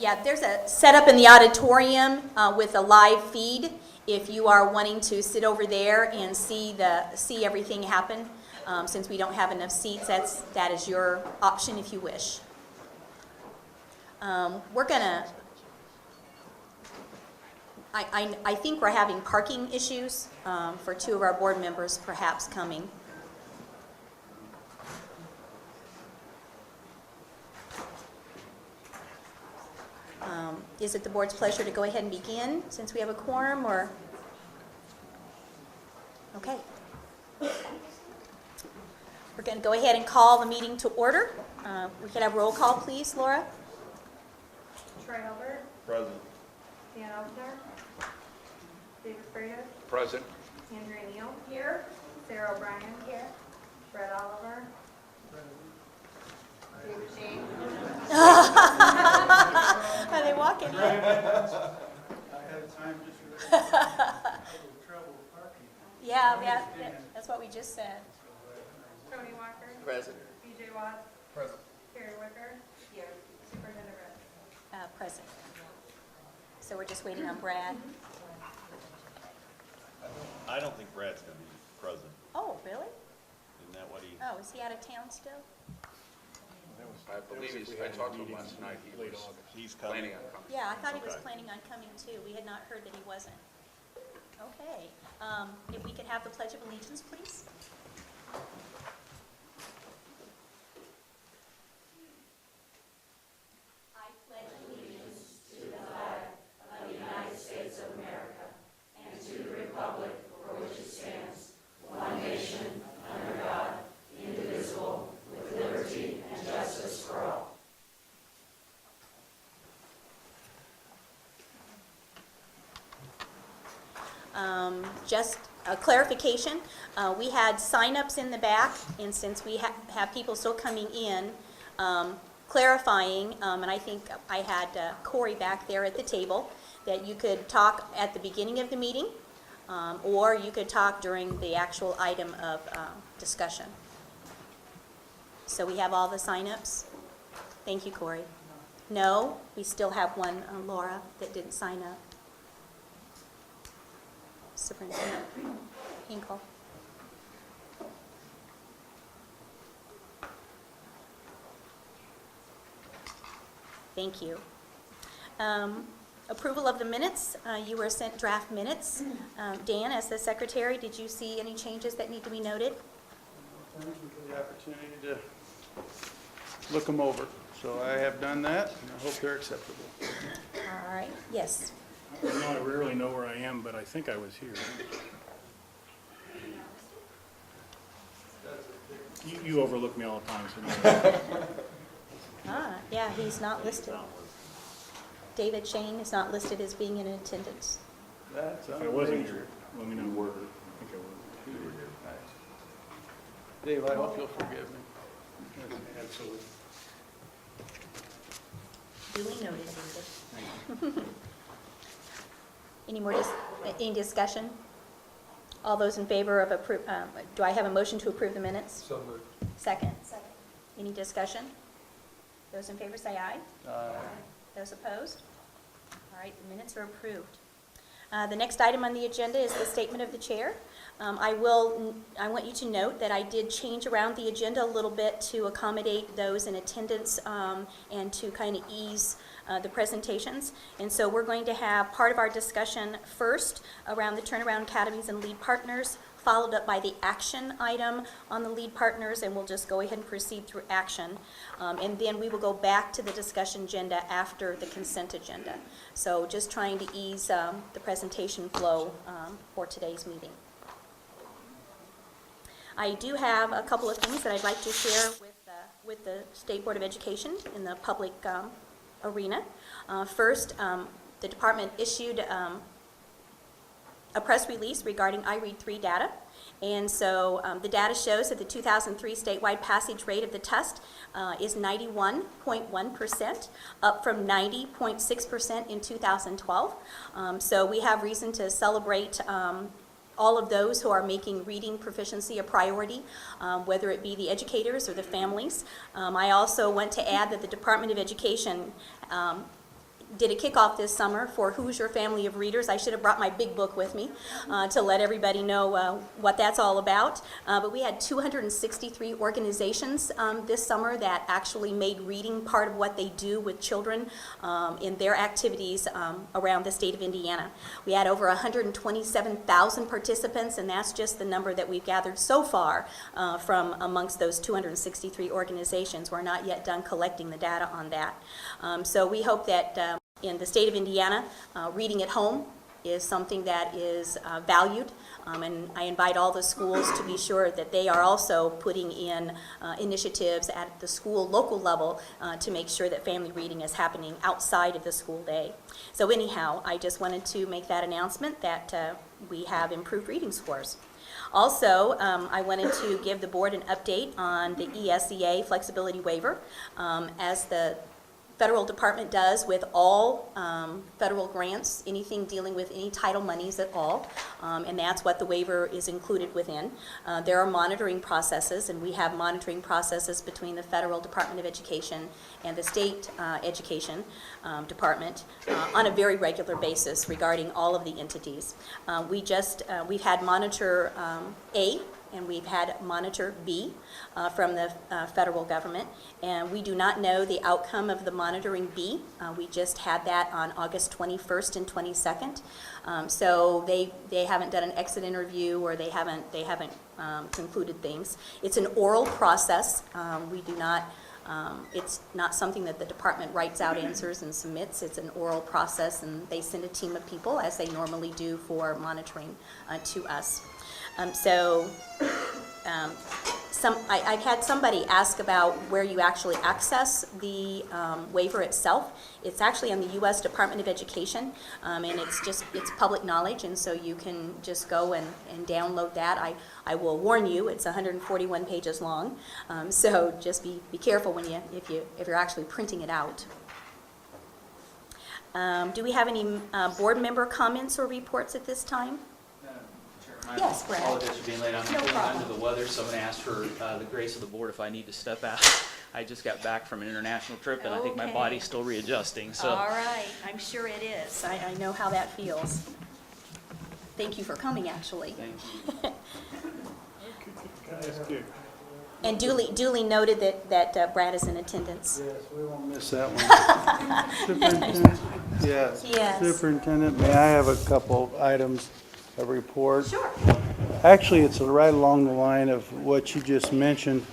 Yeah, there's a setup in the auditorium with a live feed. If you are wanting to sit over there and see everything happen, since we don't have enough seats, that is your option if you wish. We're gonna. I think we're having parking issues for two of our board members perhaps coming. Is it the board's pleasure to go ahead and begin since we have a quorum, or? Okay. We're going to go ahead and call the meeting to order. We could have roll call, please, Laura. Troy Hilbert. Present. Dan Elfner. David Freitas. Present. Andrea Neal. Here. Sarah O'Brien. Here. Brett Oliver. David Shane. Are they walking in? I had time just for that. Trouble parking. Yeah, that's what we just said. Tony Walker. Present. BJ Watts. Present. Carrie Wicker. Here. Superintendent Redd. Present. So we're just waiting on Brad. I don't think Brad's going to be present. Oh, really? Isn't that what he? Oh, is he out of town still? I believe I talked to him last night, He's planning coming. on coming. Yeah, I thought he was Okay. planning on coming too. We had not heard that he wasn't. Okay. If we could have the Pledge of Allegiance, please. I pledge allegiance to the flag of the United States of America and to the republic for which it stands, one nation, under God, indivisible, with liberty and justice for all. Just a clarification, we had sign-ups in the back, and since we have people still coming in, clarifying, and I think I had Corey back there at the table, that you could talk at the beginning of the meeting, or you could talk during the actual item of discussion. So we have all the sign-ups. Thank you, Corey. No, we still have one, Laura, that didn't sign up. Superintendent Hinkle. Thank you. Approval of the minutes. You were sent draft minutes. Dan, as the secretary, did you see any changes that need to be noted? Thank you for the opportunity to look them over. So I have done that, and I hope they're acceptable. All right, yes. I rarely know where I am, but I think I was here. You overlook me all the time, so Yeah, he's not listed. David Shane is not listed as being in attendance. That's if I wasn't major. here, let me know. I think I was. Dave, I hope you'll forgive me. Absolutely. Duly noted, David. Any discussion? All those in favor of do I have a motion to approve the minutes? So moved. Second? Second. Any discussion? Those in favor say aye. Aye. Those opposed? All right, the minutes are approved. The next item on the agenda is the statement of the chair. I want you to note that I did change around the agenda a little bit to accommodate those in attendance and to kind of ease the presentations. And so we're going to have part of our discussion first around the Turnaround Academies and Lead Partners, followed up by the action item on the Lead Partners, and we'll just go ahead and proceed through action. And then we will go back to the discussion agenda after the consent agenda. So just trying to ease the presentation flow for today's meeting. I do have a couple of things that I'd like to share with the State Board of Education in the public arena. First, the department issued a press release regarding iRead3 data. And so the data shows that the 2003 statewide passage rate of the test is 91.1%, up from 90.6% in 2012. So we have reason to celebrate all of those who are making reading proficiency a priority, whether it be the educators or the families. I also want to add that the Department of Education did a kickoff this summer for Hoosier Family of Readers. I should have brought my big book with me to let everybody know what that's all about. But we had 263 organizations this summer that actually made reading part of what they do with children in their activities around the state of Indiana. We had over 127,000 participants, and that's just the number that we've gathered so far from amongst those 263 organizations. We're not yet done collecting the data on that. So we hope that in the state of Indiana, reading at home is something that is valued, and I invite all the schools to be sure that they are also putting in initiatives at the school local level to make sure that family reading is happening outside of the school day. So anyhow, I just wanted to make that announcement that we have improved reading scores. Also, I wanted to give the board an update on the ESEA flexibility waiver. As the federal department does with all federal grants, anything dealing with any title monies at all, and that's what the waiver is included within. There are monitoring processes, and we have monitoring processes between the federal Department of Education and the state education department on a very regular basis regarding all of the entities. We've had monitor A, and we've had monitor B from the federal government, and we do not know the outcome of the monitoring B. We just had that on August 21st and 22nd. So they haven't done an exit interview, or they haven't concluded things. It's an oral process. We do not. It's not something that the department writes out answers and submits. It's an oral process, and they send a team of people, as they normally do, for monitoring to us. I've had somebody ask about where you actually access the waiver itself. It's actually on the U.S. Department of Education, and it's public knowledge, and so you can just go and download that. I will warn you, it's 141 pages long, so just be careful if you're actually printing it out. Do we have any board member comments or reports at this time? Yes, Brad. I apologize for being late. I'm No feeling problem. under the weather, so I'm going to ask for the grace of the board if I need to step out. I just got back from an international trip, and I think my Okay. body's still readjusting. So. All right, I'm sure it is. I know how that feels. Thank you for coming, actually. Thank you. That's good. And duly noted that Brad is in attendance. Yes, we won't miss that one. Superintendent? Yes. Yes. Superintendent, may I have a couple items of report? Sure. Actually, it's right along the line of what you just mentioned.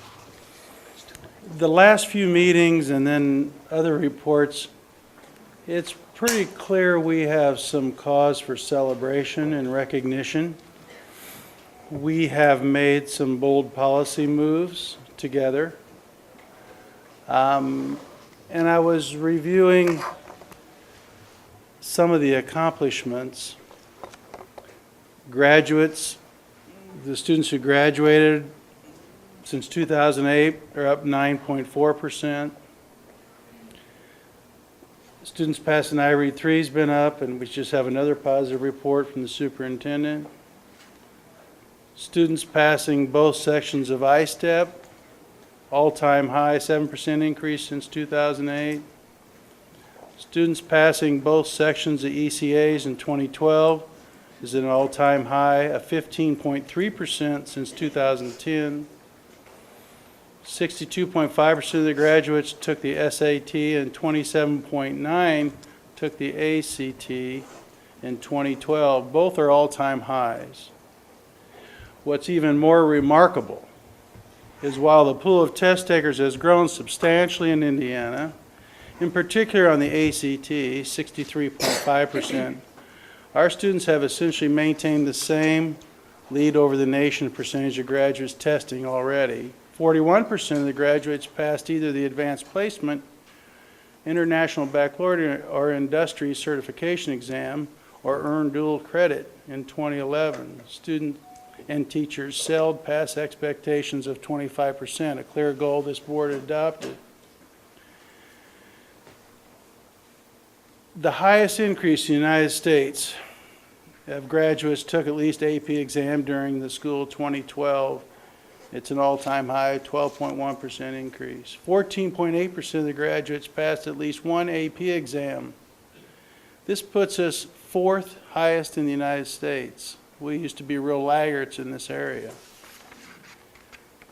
The last few meetings and then other reports, it's pretty clear we have some cause for celebration and recognition. We have made some bold policy moves together. And I was reviewing some of the accomplishments. Graduates, the students who graduated since 2008 are up 9.4%. Students passing IREAD 3 has been up, and we just have another positive report from the superintendent. Students passing both sections of ISTEP, all-time high, 7% increase since 2008. Students passing both sections of ECAs in 2012 is at an all-time high of 15.3% since 2010. 62.5% of the graduates took the SAT, and 27.9% took the ACT in 2012. Both are all-time highs. What's even more remarkable is while the pool of test takers has grown substantially in Indiana, in particular on the ACT, 63.5%, our students have essentially maintained the same lead over the nation percentage of graduates testing already. 41% of the graduates passed either the advanced placement, international baccalaureate, or industry certification exam, or earned dual credit in 2011. Students and teachers sailed past expectations of 25%, a clear goal this board adopted. The highest increase in the United States of graduates took at least AP exam during the school 2012. It's an all-time high, 12.1% increase. 14.8% of the graduates passed at least one AP exam This puts us fourth highest in the United States. We used to be real laggards in this area.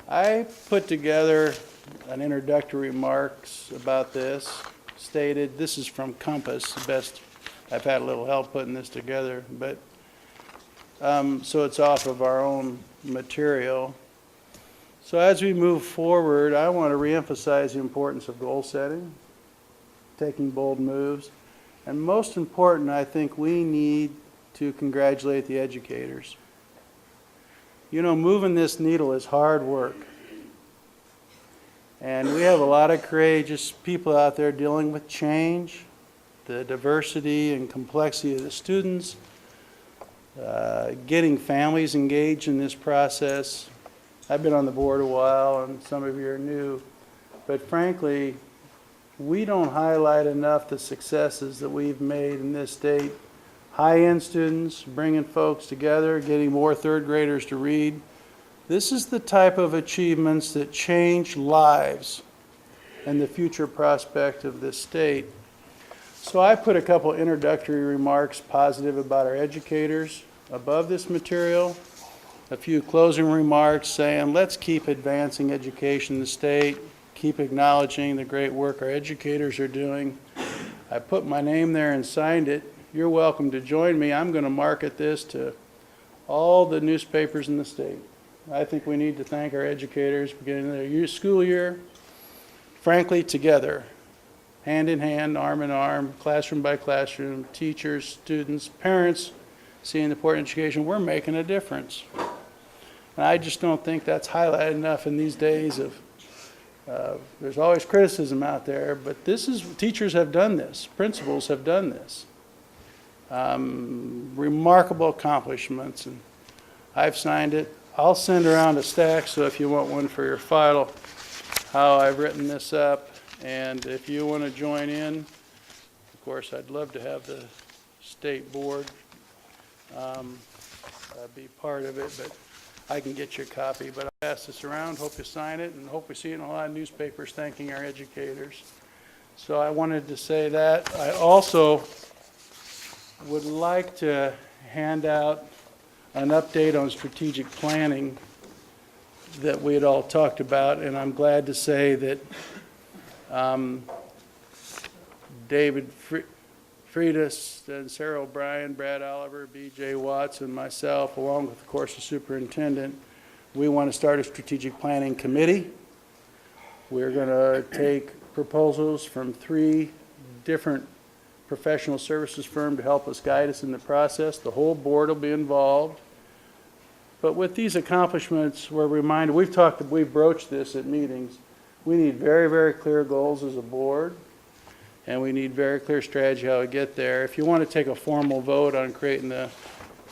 I put together an introductory remarks about this, stated, this is from Compass, the best, I've had a little help putting this together, but, so it's off of our own material. So as we move forward, I want to reemphasize the importance of goal setting, taking bold moves, and most important, I think we need to congratulate the educators. You know, moving this needle is hard work. And we have a lot of courageous people out there dealing with change, the diversity and complexity of the students, getting families engaged in this process. I've been on the board a while, and some of you are new, but frankly, we don't highlight enough the successes that we've made in this state. High-end students, bringing folks together, getting more third graders to read. This is the type of achievements that change lives and the future prospect of this state. So I put a couple introductory remarks positive about our educators above this material. A few closing remarks saying, let's keep advancing education in the state, keep acknowledging the great work our educators are doing. I put my name there and signed it. You're welcome to join me. I'm going to market this to all the newspapers in the state. I think we need to thank our educators beginning of their school year, frankly, together, hand in hand, arm in arm, classroom by classroom, teachers, students, parents, seeing the important education. We're making a difference. And I just don't think that's highlighted enough in these days of, there's always criticism out there, but teachers have done this, principals have done this. Remarkable accomplishments, and I've signed it. I'll send around a stack, so if you want one for your file, how I've written this up, and if you want to join in, of course, I'd love to have the state board be part of it, but I can get you a copy. But I'll pass this around, hope you sign it, and hope we see it in a lot of newspapers thanking our educators. So I wanted to say that. I also would like to hand out an update on strategic planning that we had all talked about, and I'm glad to say that David Freitas and Sarah O'Brien, Brad Oliver, B.J. Watts, and myself, along with, of course, the superintendent, we want to start a strategic planning committee. We're going to take proposals from 3 different professional services firms to help us guide us in the process. The whole board will be involved. But with these accomplishments, we're reminded, we've broached this at meetings, we need very, very clear goals as a board, and we need very clear strategy how to get there. If you want to take a formal vote on creating the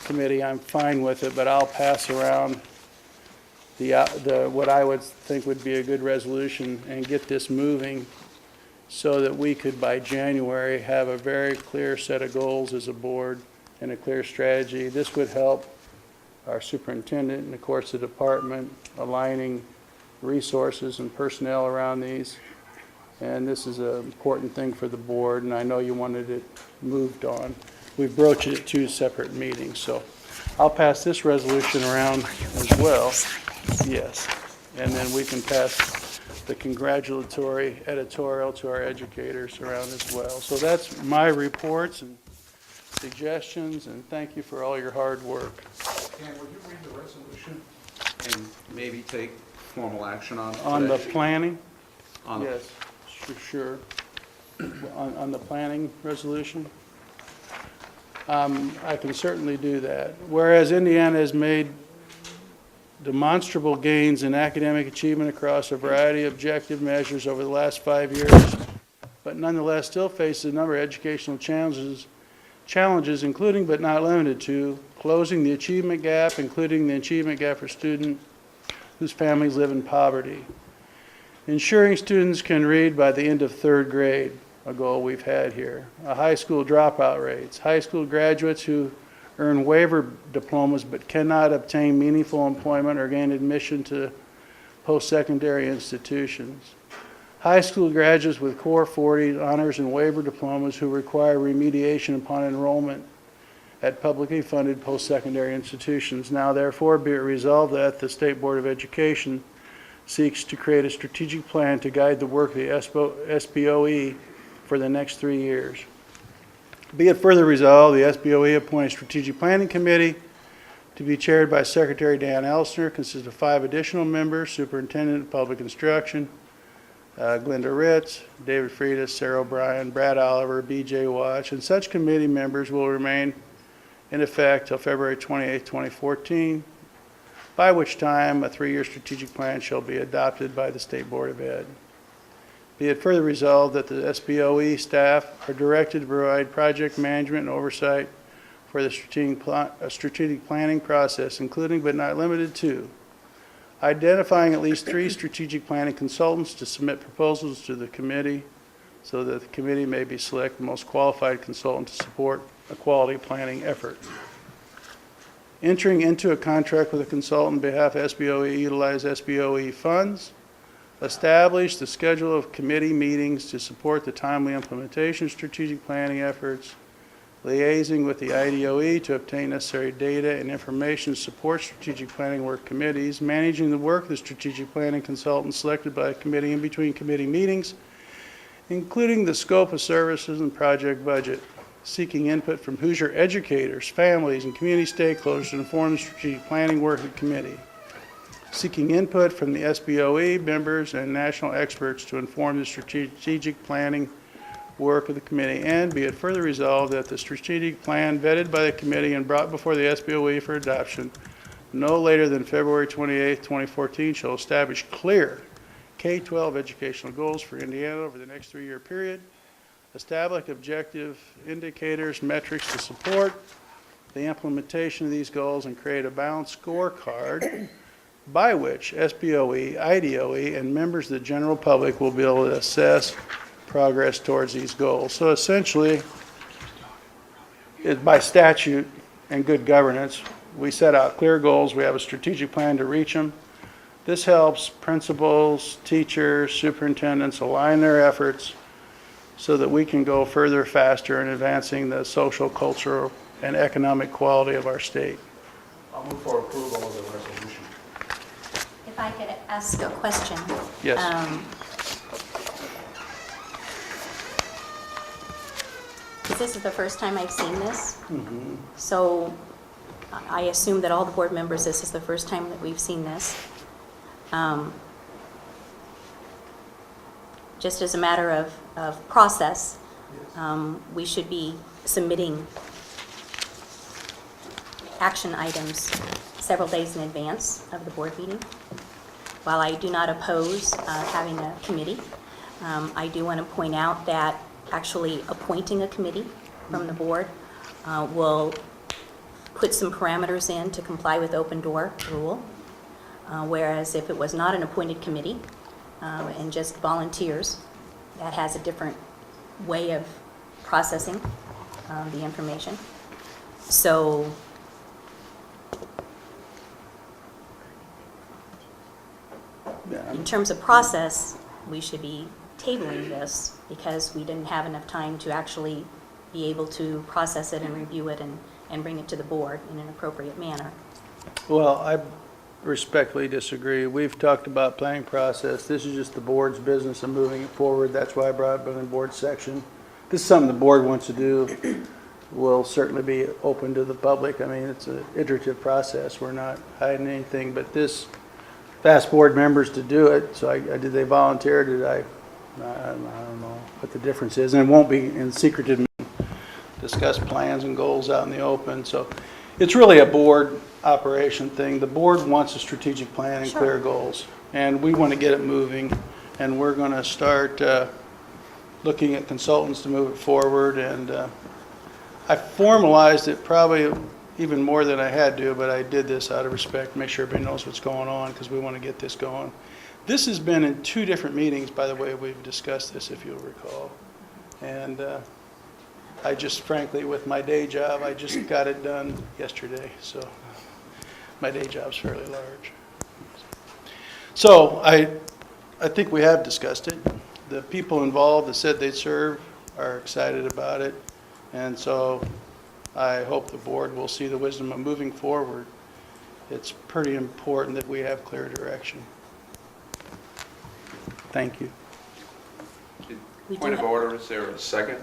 committee, I'm fine with it, but I'll pass around what I would think would be a good resolution and get this moving so that we could, by January, have a very clear set of goals as a board and a clear strategy. This would help our superintendent and, of course, the department aligning resources and personnel around these. And this is an important thing for the board, and I know you wanted it moved on. We've broached it at 2 separate meetings, so I'll pass this resolution around as well. Yes. And then we can pass the congratulatory editorial to our educators around as well. So that's my reports and suggestions, and thank you for all your hard work. Dan, would you read the resolution and maybe take formal action on it On the today? planning? On the- Yes, sure. On the planning resolution? I can certainly do that. Whereas Indiana has made demonstrable gains in academic achievement across a variety of objective measures over the last 5 years, but nonetheless still faces a number of educational challenges, including but not limited to closing the achievement gap, including the achievement gap for students whose families live in poverty, ensuring students can read by the end of 3rd grade, a goal we've had here, high school dropout rates, high school graduates who earn waiver diplomas but cannot obtain meaningful employment or gain admission to post-secondary institutions, high school graduates with Core 40 honors and waiver diplomas who require remediation upon enrollment at publicly funded post-secondary institutions. Now therefore be it resolved that the State Board of Education seeks to create a strategic plan to guide the work of the SBOE for the next 3 years. Be it further resolved, the SBOE appoint a strategic planning committee to be chaired by Secretary Dan Elsner, consists of 5 additional members, Superintendent of Public Instruction, Glenda Ritz, David Freitas, Sarah O'Brien, Brad Oliver, B.J. Watch, and such committee members will remain in effect till February 28, 2014, by which time a 3-year strategic plan shall be adopted by the State Board of Ed. Be it further resolved that the SBOE staff are directed to provide project management and oversight for the strategic planning process, including but not limited to identifying at least 3 strategic planning consultants to submit proposals to the committee so that the committee may be select the most qualified consultant to support a quality planning effort. Entering into a contract with a consultant on behalf of SBOE, utilize SBOE funds. Establish the schedule of committee meetings to support the timely implementation of strategic planning efforts. Liaising with the IDOE to obtain necessary data and information to support strategic planning work committees. Managing the work of the strategic planning consultant selected by a committee in between committee meetings, including the scope of services and project budget. Seeking input from Hoosier educators, families, and community stakeholders to inform the strategic planning work of the committee. Seeking input from the SBOE members and national experts to inform the strategic planning work of the committee. And be it further resolved that the strategic plan vetted by the committee and brought before the SBOE for adoption no later than February 28, 2014 shall establish clear K-12 educational goals for Indiana over the next 3-year period. Establish objective indicators, metrics to support the implementation of these goals and create a balanced scorecard by which SBOE, IDOE, and members of the general public will be able to assess progress towards these goals. So essentially, by statute and good governance, we set out clear goals. We have a strategic plan to reach them. This helps principals, teachers, superintendents align their efforts so that we can go further, faster in advancing the social, cultural, and economic quality of our state. I'll move for approval of the resolution. If I could ask a question. Yes. This is the first time I've seen this. So I assume that all the board members, this is the first time that we've seen this. Just as a matter of process, we should be submitting action items several days in advance of the board meeting. While I do not oppose having a committee, I do want to point out that actually appointing a committee from the board will put some parameters in to comply with open door rule, whereas if it was not an appointed committee and just volunteers, that has a different way of processing the information. So in terms of process, we should be tabling this because we didn't have enough time to actually be able to process it and review it and bring it to the board in an appropriate manner. Well, I respectfully disagree. We've talked about planning process. This is just the board's business and moving it forward. That's why I brought it up in the board section. This is something the board wants to do. Will certainly be open to the public. I mean, it's an iterative process. We're not hiding anything, but this asked board members to do it. So did they volunteer? Did I don't know what the difference is. And it won't be in secretive, discuss plans and goals out in the open. So it's really a board operation thing. The board wants a strategic plan and clear goals. And we want to get it moving. And we're going to start looking at consultants to move it forward. And I formalized it probably even more than I had to, but I did this out of respect, make sure everybody knows what's going on because we want to get this going. This has been in 2 different meetings, by the way, we've discussed this, if you'll recall. And I just, frankly, with my day job, I just got it done yesterday. So my day job's fairly large. So I think we have discussed it. the people involved that said they'd serve are excited about it. And so I hope the board will see the wisdom of moving forward. It's pretty important that we have clear direction. Thank you. We do Point of have- order, is there a second?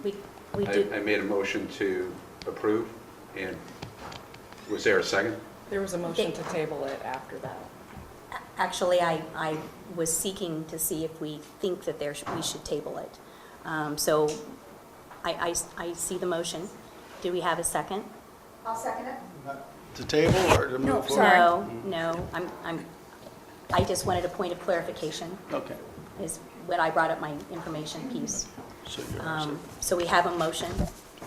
We I do, made a motion to approve, and was there a second? There was a motion to table it after that. actually, I was seeking to see if we think that we should table it. So I see the motion. Do we have a second? I'll second it. To table or to move forward? No, I just wanted a point of clarification, Okay. is when I brought up my information piece. So you're all set. So we have a motion,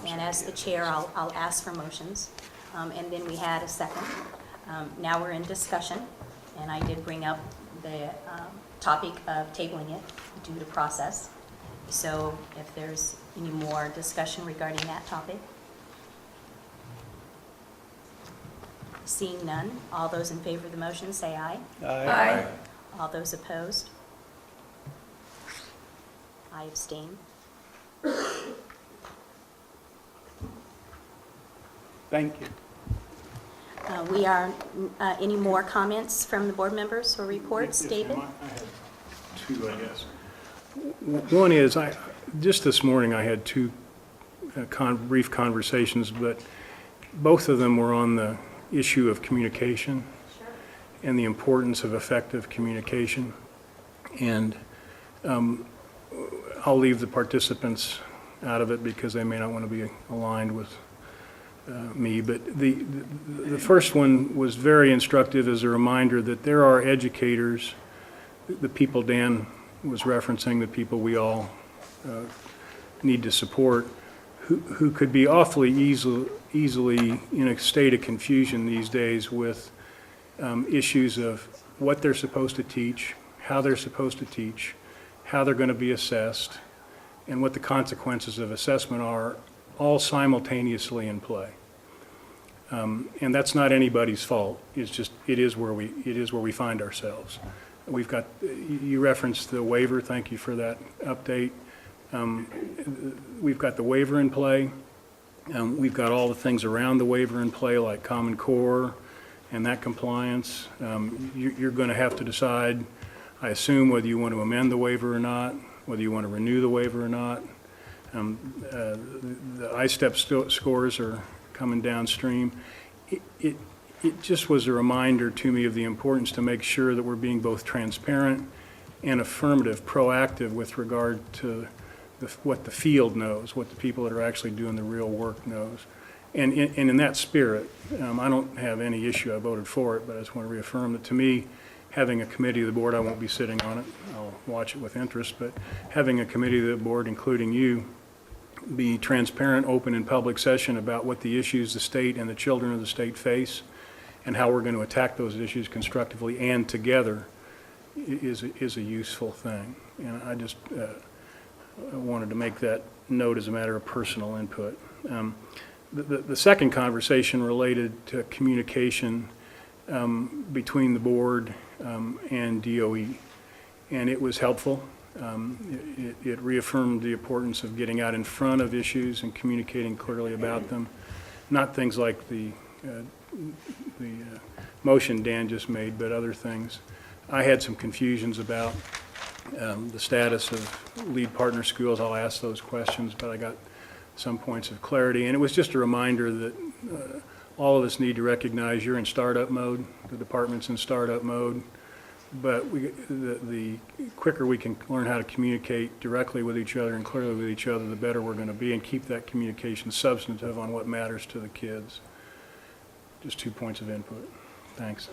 and as the chair, I'll ask for motions. And then we had a second. Now we're in discussion, and I did bring up the topic of tabling it due to process. So if there's any more discussion regarding that topic. Seeing none, all those in favor of the motion say aye. Aye. All those opposed? I abstain. Thank you. We are, any more comments from the board members or reports? If David? I had two, I guess. One is, just this morning, I had two brief conversations, but both of them were on the issue of communication and the importance of effective communication. And I'll leave the participants out of it because they may not want to be aligned with me. But the first one was very instructive as a reminder that there are educators, the people Dan was referencing, the people we all need to support, who could be awfully easily in a state of confusion these days with issues of what they're supposed to teach, how they're supposed to teach, how they're going to be assessed, and what the consequences of assessment are, all simultaneously in play. And that's not anybody's fault. It's just, it is where we find ourselves. We've got, you referenced the waiver, thank you for that update. We've got the waiver in play. We've got all the things around the waiver in play, like Common Core and that compliance. You're going to have to decide, I assume, whether you want to amend the waiver or not, whether you want to renew the waiver or not. The ISTEP scores are coming downstream. It just was a reminder to me of the importance to make sure that we're being both transparent and affirmative, proactive with regard to what the field knows, what the people that are actually doing the real work knows. And in that spirit, I don't have any issue, I voted for it, but I just want to reaffirm that to me, having a committee of the board, I won't be sitting on it, I'll watch it with interest, but having a committee of the board, including you, be transparent, open, in public session about what the issues the state and the children of the state face and how we're going to attack those issues constructively and together is a useful thing. And I just I wanted to make that note as a matter of personal input. The second conversation related to communication between the board and DOE, and it was helpful. It reaffirmed the importance of getting out in front of issues and communicating clearly about them, not things like the motion Dan just made, but other things. I had some confusions about the status of lead partner schools. I'll ask those questions, but I got some points of clarity. And it was just a reminder that all of us need to recognize you're in startup mode, the department's in startup mode, but the quicker we can learn how to communicate directly with each other and clearly with each other, the better we're going to be, and keep that communication substantive on what matters to the kids. Just 2 points of input. Thanks.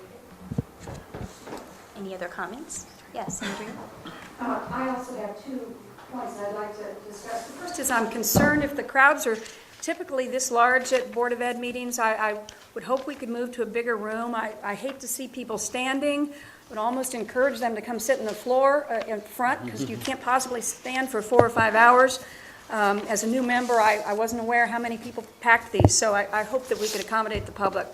Any other comments? Yes, Andrea? I also have 2 points I'd like to discuss. The First is I'm concerned if the crowds are typically this large at Board of Ed meetings, I would hope we could move to a bigger room. I hate to see people standing, would almost encourage them to come sit in the floor in front, because you can't possibly stand for 4 or 5 hours. As a new member, I wasn't aware how many people packed these, so I hope that we could accommodate the public.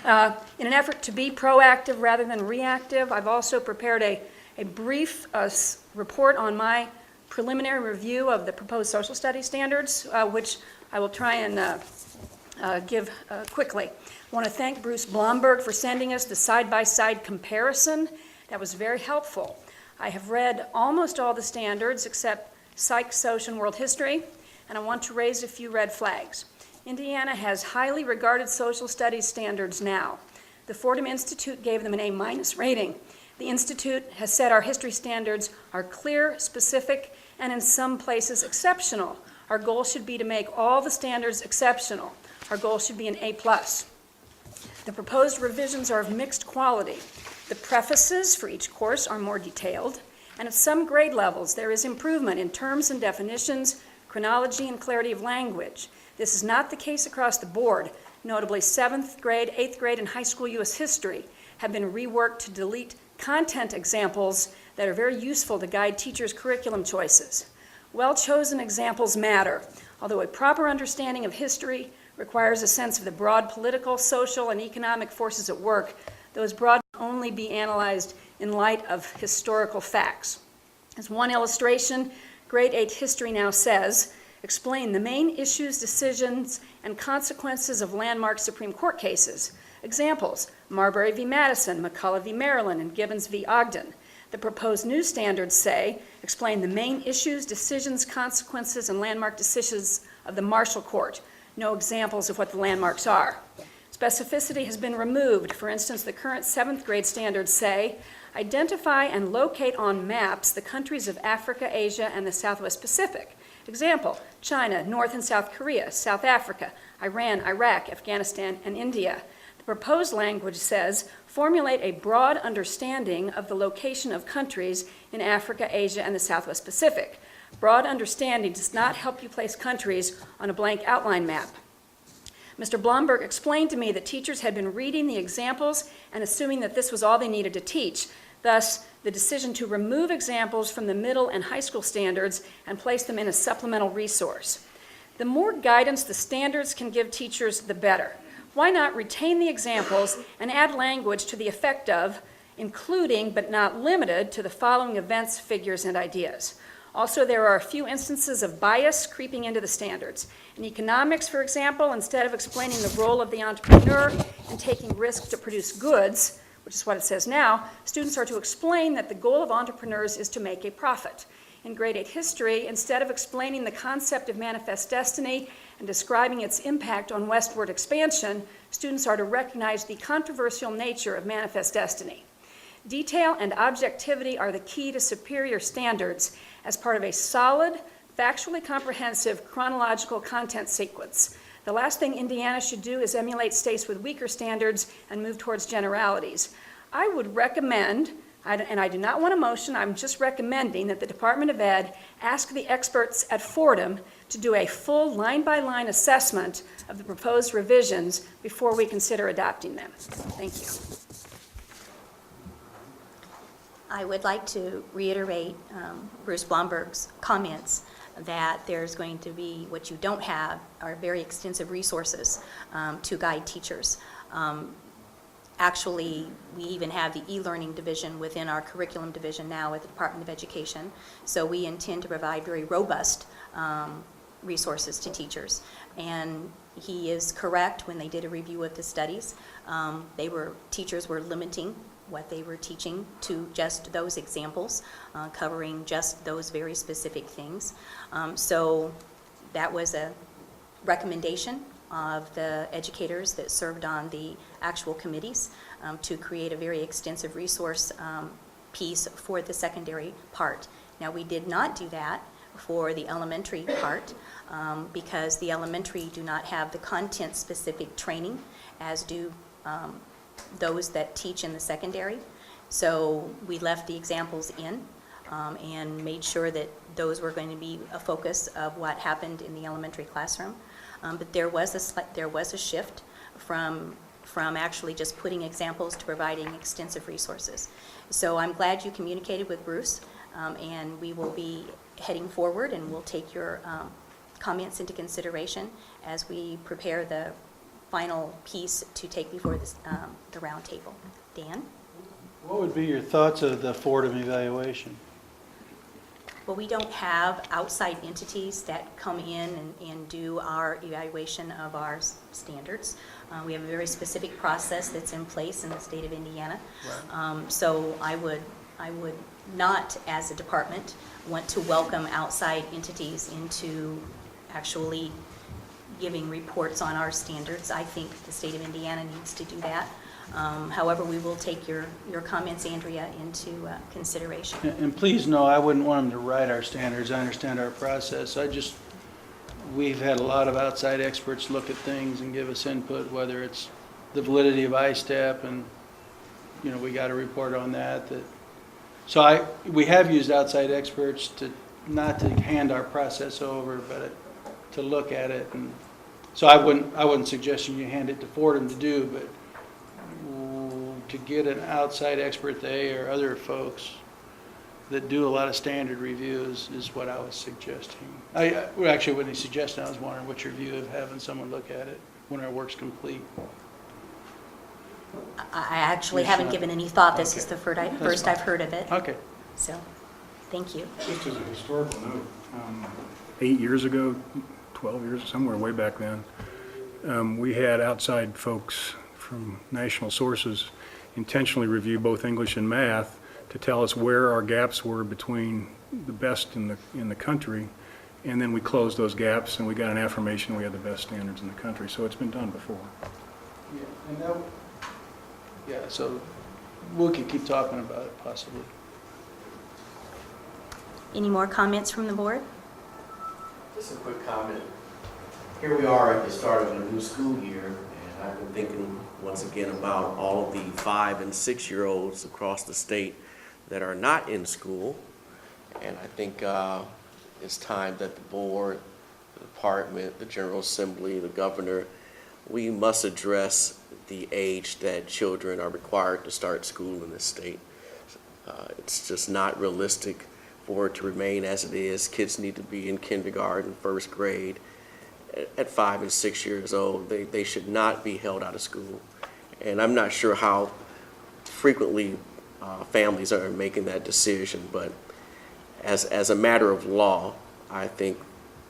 In an effort to be proactive rather than reactive, I've also prepared a a brief report on my preliminary review of the proposed social studies standards, which I will try and give quickly. I want to thank Bruce Blomberg for sending us the side-by-side comparison. That was very helpful. I have read almost all the standards except Psych, Social, and World History, and I want to raise a few red flags. Indiana has highly regarded social studies standards now. The Fordham Institute gave them an A- rating. The Institute has said our history standards are clear, specific, and in some places exceptional. Our goal should be to make all the standards exceptional. Our goal should be an A+. The proposed revisions are of mixed quality. The prefaces for each course are more detailed, and at some grade levels there is improvement in terms and definitions, chronology, and clarity of language. This is not the case across the board. Notably, 7th grade, 8th grade, and high school U.S. history have been reworked to delete content examples that are very useful to guide teachers' curriculum choices. Well-chosen examples matter, although a proper understanding of history requires a sense of the broad political, social, and economic forces at work. Those broad can only be analyzed in light of historical facts. As one illustration, grade 8 history now says, explain the main issues, decisions, and consequences of landmark Supreme Court cases. Examples, Marbury v. Madison, McCulloch v. Maryland, and Gibbons v. Ogden. The proposed new standards say, explain the main issues, decisions, consequences, and landmark decisions of the Marshall Court. No examples of what the landmarks are. Specificity has been removed. For instance, the current 7th grade standards say, identify and locate on maps the countries of Africa, Asia, and the Southwest Pacific. Example, China, North and South Korea, South Africa, Iran, Iraq, Afghanistan, and India. The proposed language says, formulate a broad understanding of the location of countries in Africa, Asia, and the Southwest Pacific. Broad understanding does not help you place countries on a blank outline map. Mr. Blomberg explained to me that teachers had been reading the examples and assuming that this was all they needed to teach. Thus, the decision to remove examples from the middle and high school standards and place them in a supplemental resource. The more guidance the standards can give teachers, the better. Why not retain the examples and add language to the effect of, including but not limited to the following events, figures, and ideas? Also, there are a few instances of bias creeping into the standards. In economics, for example, instead of explaining the role of the entrepreneur in taking risks to produce goods, which is what it says now, students are to explain that the goal of entrepreneurs is to make a profit. In grade 8 history, instead of explaining the concept of manifest destiny and describing its impact on westward expansion, students are to recognize the controversial nature of manifest destiny. Detail and objectivity are the key to superior standards as part of a solid, factually comprehensive, chronological content sequence. The last thing Indiana should do is emulate states with weaker standards and move towards generalities. I would recommend, and I do not want a motion, I'm just recommending that the Department of Ed ask the experts at Fordham to do a full line-by-line assessment of the proposed revisions before we consider adopting them. Thank you. I would like to reiterate Bruce Blomberg's comments that there's going to be, what you don't have are very extensive resources to guide teachers. Actually, we even have the e-learning division within our curriculum division now at the Department of Education. So we intend to provide very robust resources to teachers. And he is correct when they did a review of the studies. Teachers were limiting what they were teaching to just those examples, covering just those very specific things. So that was a recommendation of the educators that served on the actual committees to create a very extensive resource piece for the secondary part. Now, we did not do that for the elementary part because the elementary do not have the content-specific training as do those that teach in the secondary. So we left the examples in and made sure that those were going to be a focus of what happened in the elementary classroom. But there was a shift from actually just putting examples to providing extensive resources. So I'm glad you communicated with Bruce, and we will be heading forward, and we'll take your comments into consideration as we prepare the final piece to take before the round table. Dan? What would be your thoughts of the Fordham evaluation? Well, we don't have outside entities that come in and do our evaluation of our standards. We have a very specific process that's in place in the state of Indiana. So I would not, as a department, want to welcome outside entities into actually giving reports on our standards. I think the state of Indiana needs to do that. However, we will take your comments, Andrea, into consideration. And please know, I wouldn't want them to write our standards. I understand our process. We've had a lot of outside experts look at things and give us input, whether it's the validity of ISTEP, and, we got a report on that. So we have used outside experts not to hand our process over, but to look at it. And so I wouldn't suggest you hand it to Fordham to do, but to get an outside expert, they or other folks that do a lot of standard reviews is what I was suggesting. I actually wasn't suggesting, I was wondering what your view of having someone look at it when our work's complete. I actually haven't given any thought. This is the first I've heard of it. Okay. So, thank you. Just as a historical note, 8 years ago, 12 years, somewhere way back then, we had outside folks from national sources intentionally review both English and math to tell us where our gaps were between the best in the country, and then we closed those gaps and we got an affirmation we had the best standards in the country. So it's been done before. So we could keep talking about it possibly. Any more comments from the board? Just a quick comment. Here we are at the start of a new school year, and I've been thinking once again about all of the 5- and 6-year-olds across the state that are not in school. And I think it's time that the board, the department, the General Assembly, the governor, we must address the age that children are required to start school in this state. It's just not realistic for it to remain as it is. Kids need to be in kindergarten, first grade. At 5 and 6 years old, they should not be held out of school. And I'm not sure how frequently families are making that decision, but as a matter of law, I think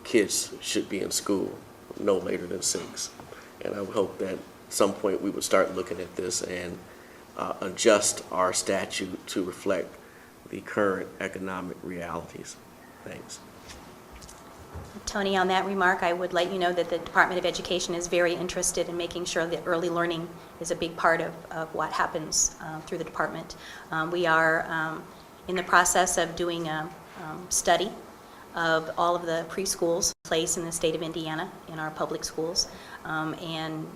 kids should be in school no later than 6. And I would hope that at some point we would start looking at this and adjust our statute to reflect the current economic realities. Thanks. Tony, on that remark, I would let you know that the Department of Education is very interested in making sure that early learning is a big part of what happens through the department. We are in the process of doing a study of all of the preschools in place in the state of Indiana in our public schools, and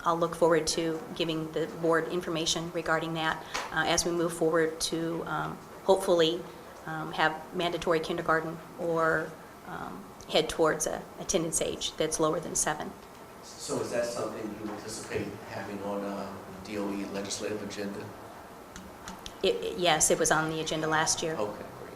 I'll look forward to giving the board information regarding that as we move forward to hopefully have mandatory kindergarten or head towards a attendance age that's lower than 7. So is that something you anticipate having on a DOE legislative agenda? Yes, it was on the agenda last year. Okay, great.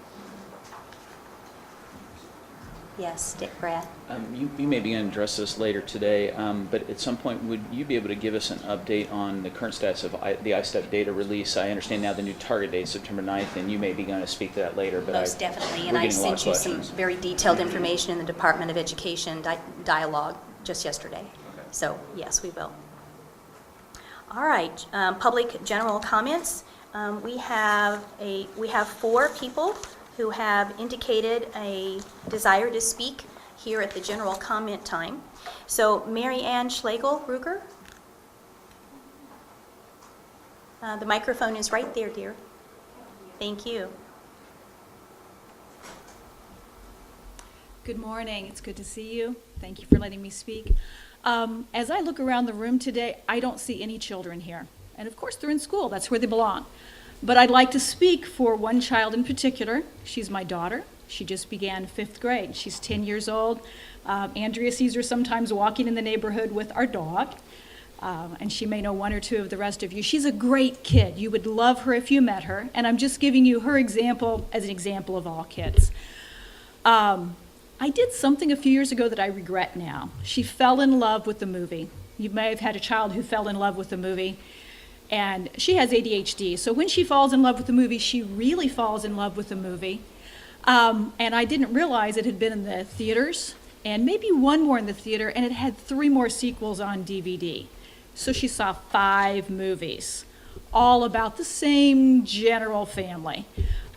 Yes, Dick, Brad? You may be going to address this later today, but at some point, would you be able to give us an update on the current status of the ISTEP data release? I understand now the new target date is September 9th, and you may be going to speak to that later. But Most definitely, and we're I getting a lot of sent you some questions. very detailed information in the Department of Education dialogue just yesterday. Okay. So, yes, we will. All right, public general comments. We have 4 people who have indicated a desire to speak here at the general comment time. So Mary Ann Schlegel-Ruger. The microphone is right there, dear. Thank you. Good morning. It's good to see you. Thank you for letting me speak. As I look around the room today, I don't see any children here. And of course, they're in school. That's where they belong. But I'd like to speak for one child in particular. She's my daughter. She just began 5th grade. She's 10 years old. Andrea sees her sometimes walking in the neighborhood with our dog. And she may know 1 or 2 of the rest of you. She's a great kid. You would love her if you met her. And I'm just giving you her example as an example of all kids. I did something a few years ago that I regret now. She fell in love with the movie. You may have had a child who fell in love with the movie. And she has ADHD, so when she falls in love with a movie, she really falls in love with the movie. And I didn't realize it had been in the theaters, and maybe one more in the theater, and it had 3 more sequels on DVD. So she saw 5 movies, all about the same general family.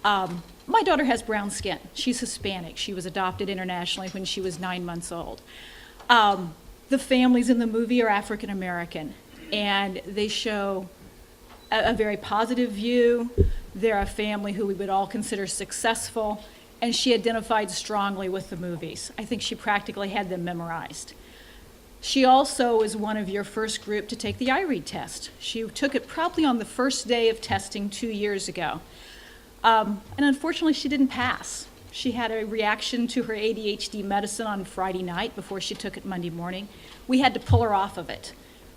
My daughter has brown skin. She's Hispanic. She was adopted internationally when she was 9 months old. The families in the movie are African American, and they show a very positive view. They're a family who we would all consider successful, and she identified strongly with the movies. I think she practically had them memorized. She also is one of your first group to take the iRead test. She took it probably on the first day of testing 2 years ago. And unfortunately, she didn't pass. She had a reaction to her ADHD medicine on Friday night before she took it Monday morning. We had to pull her off of it.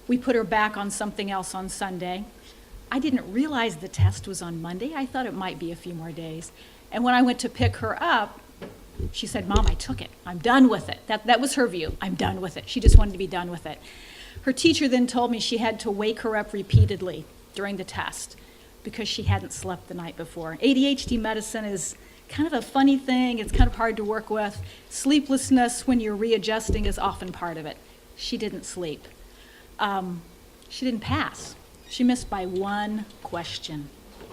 We put her back on something else on Sunday. I didn't realize the test was on Monday. I thought it might be a few more days. And when I went to pick her up, she said, "Mom, I took it. I'm done with it." That was her view. I'm done with it. She just wanted to be done with it. Her teacher then told me she had to wake her up repeatedly during the test because she hadn't slept the night before. ADHD medicine is kind of a funny thing. It's kind of hard to work with. Sleeplessness when you're readjusting is often part of it. She didn't sleep. She didn't pass. She missed by 1 question.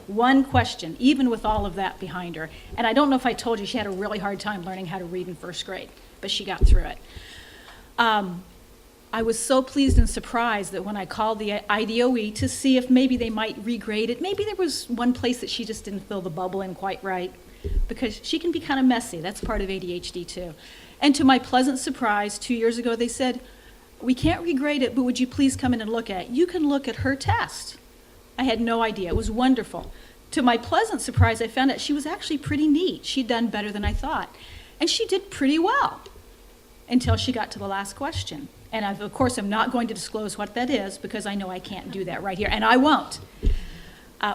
1 question, even with all of that behind her. And I don't know if I told you, she had a really hard time learning how to read in first grade, but she got through it. I was so pleased and surprised that when I called the IDOE to see if maybe they might regrade it, maybe there was one place that she just didn't fill the bubble in quite right, because she can be kind of messy. That's part of ADHD too. And to my pleasant surprise, 2 years ago, they said, "We can't regrade it, but would you please come in and look at it? You can look at her test." I had no idea. It was wonderful. To my pleasant surprise, I found out she was actually pretty neat. She'd done better than I thought. And she did pretty well until she got to the last question. And of course, I'm not going to disclose what that is because I know I can't do that right here, and I won't.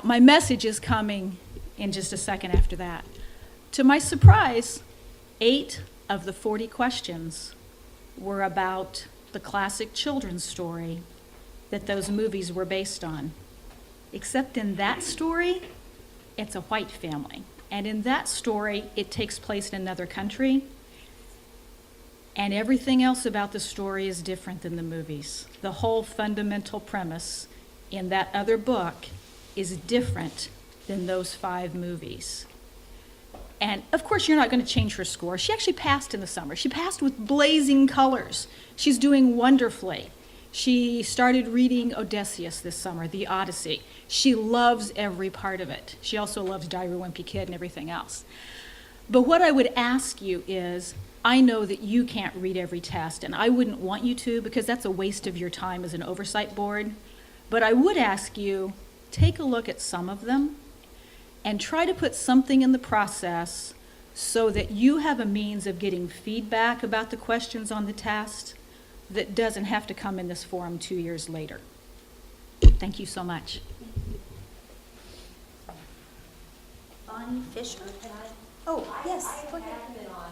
My message is coming in just a second after that. To my surprise, 8 of the 40 questions were about the classic children's story that those movies were based on. Except in that story, it's a white family. And in that story, it takes place in another country. And everything else about the story is different than the movies. The whole fundamental premise in that other book is different than those 5 movies. And of course, you're not going to change her score. She actually passed in the summer. She passed with blazing colors. She's doing wonderfully. She started reading Odysseus this summer, the Odyssey. She loves every part of it. She also loves Diary of a Wimpy Kid and everything else. But what I would ask you is, I know that you can't read every test, and I wouldn't want you to because that's a waste of your time as an oversight board. But I would ask you, take a look at some of them and try to put something in the process so that you have a means of getting feedback about the questions on the test that doesn't have to come in this forum 2 years later. Thank you so much. Bonnie Fisher? Oh, yes. I Go ahead. have been on,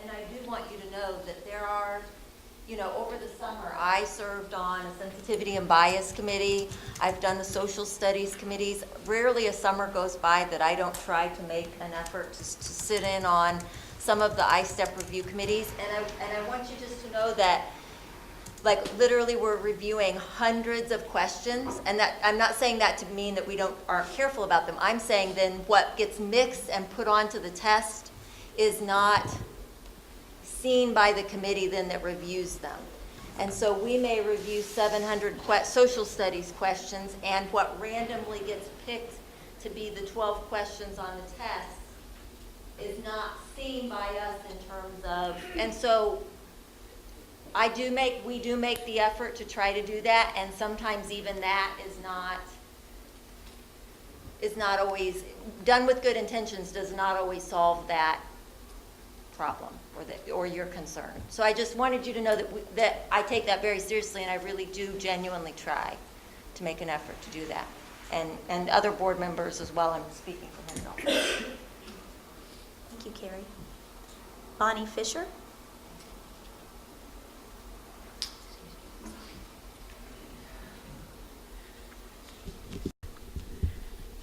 and I do want you to know that there are, over the summer, I served on a sensitivity and bias committee. I've done the social studies committees. Rarely a summer goes by that I don't try to make an effort to sit in on some of the ISTEP review committees. And I want you just to know that, literally we're reviewing hundreds of questions, and that, I'm not saying that to mean that we aren't careful about them. I'm saying then what gets mixed and put onto the test is not seen by the committee then that reviews them. And so we may review 700 social studies questions, and what randomly gets picked to be the 12 questions on the test is not seen by us in terms of, and so we do make the effort to try to do that, and sometimes even that is not always, done with good intentions, does not always solve that problem or your concern. So I just wanted you to know that I take that very seriously, and I really do genuinely try to make an effort to do that. And other board members as well, I'm speaking for myself. Thank you, Carrie. Bonnie Fisher?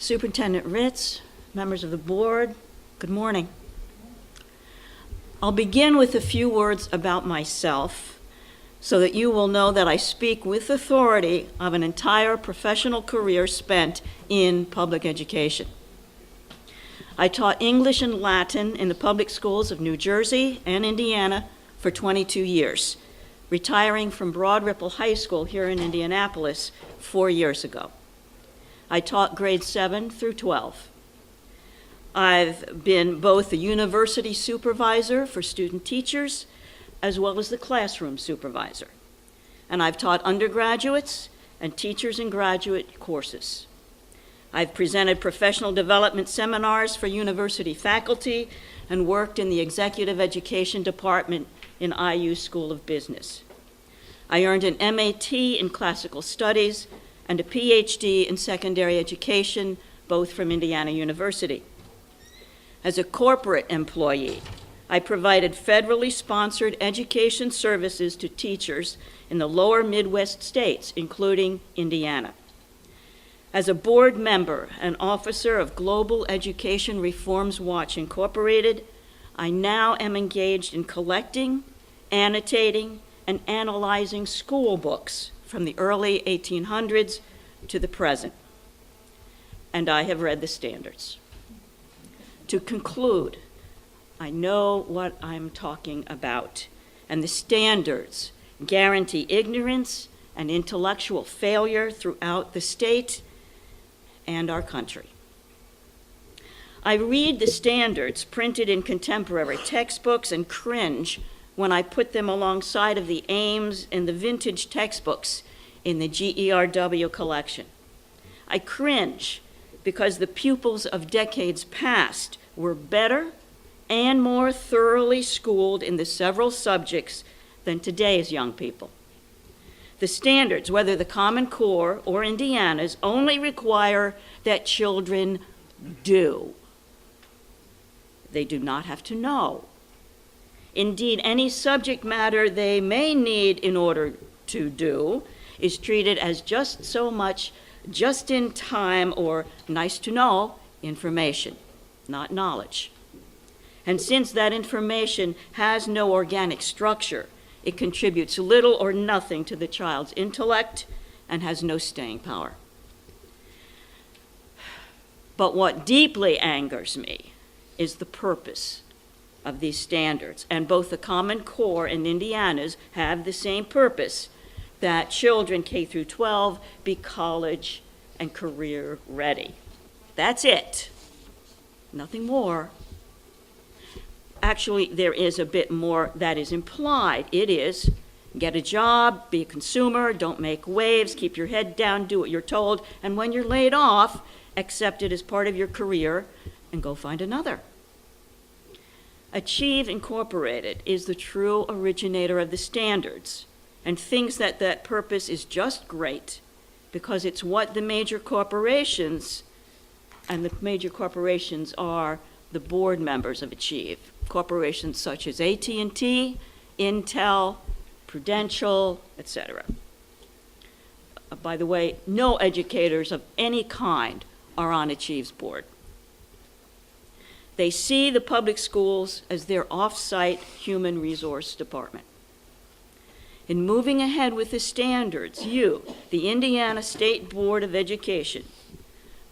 Superintendent Ritz, members of the board, good morning. I'll begin with a few words about myself so that you will know that I speak with authority of an entire professional career spent in public education. I taught English and Latin in the public schools of New Jersey and Indiana for 22 years, retiring from Broad Ripple High School here in Indianapolis 4 years ago. I taught grades 7 through 12. I've been both the university supervisor for student teachers as well as the classroom supervisor. And I've taught undergraduates and teachers in graduate courses. I've presented professional development seminars for university faculty and worked in the executive education department in IU School of Business. I earned an MAT in classical studies and a PhD in secondary education, both from Indiana University. As a corporate employee, I provided federally sponsored education services to teachers in the lower Midwest states, including Indiana. As a board member and officer of Global Education Reforms Watch Incorporated, I now am engaged in collecting, annotating, and analyzing school books from the early 1800s to the present. And I have read the standards. To conclude, I know what I'm talking about, and the standards guarantee ignorance and intellectual failure throughout the state and our country. I read the standards printed in contemporary textbooks and cringe when I put them alongside of the Ames and the vintage textbooks in the GERW collection. I cringe because the pupils of decades past were better and more thoroughly schooled in the several subjects than today's young people. The standards, whether the Common Core or Indiana's, only require that children do. They do not have to know. Indeed, any subject matter they may need in order to do is treated as just so much just-in-time or nice-to-know information, not knowledge. And since that information has no organic structure, it contributes little or nothing to the child's intellect and has no staying power. But what deeply angers me is the purpose of these standards. And both the Common Core and Indiana's have the same purpose, that children K through 12 be college and career ready. That's it. Nothing more. Actually, there is a bit more that is implied. It is, get a job, be a consumer, don't make waves, keep your head down, do what you're told, and when you're laid off, accept it as part of your career and go find another. Achieve Incorporated is the true originator of the standards and thinks that that purpose is just great because it's what the major corporations, and the major corporations are the board members of Achieve. Corporations such as AT&T, Intel, Prudential, etc. By the way, no educators of any kind are on Achieve's board. They see the public schools as their off-site human resource department. In moving ahead with the standards, you, the Indiana State Board of Education,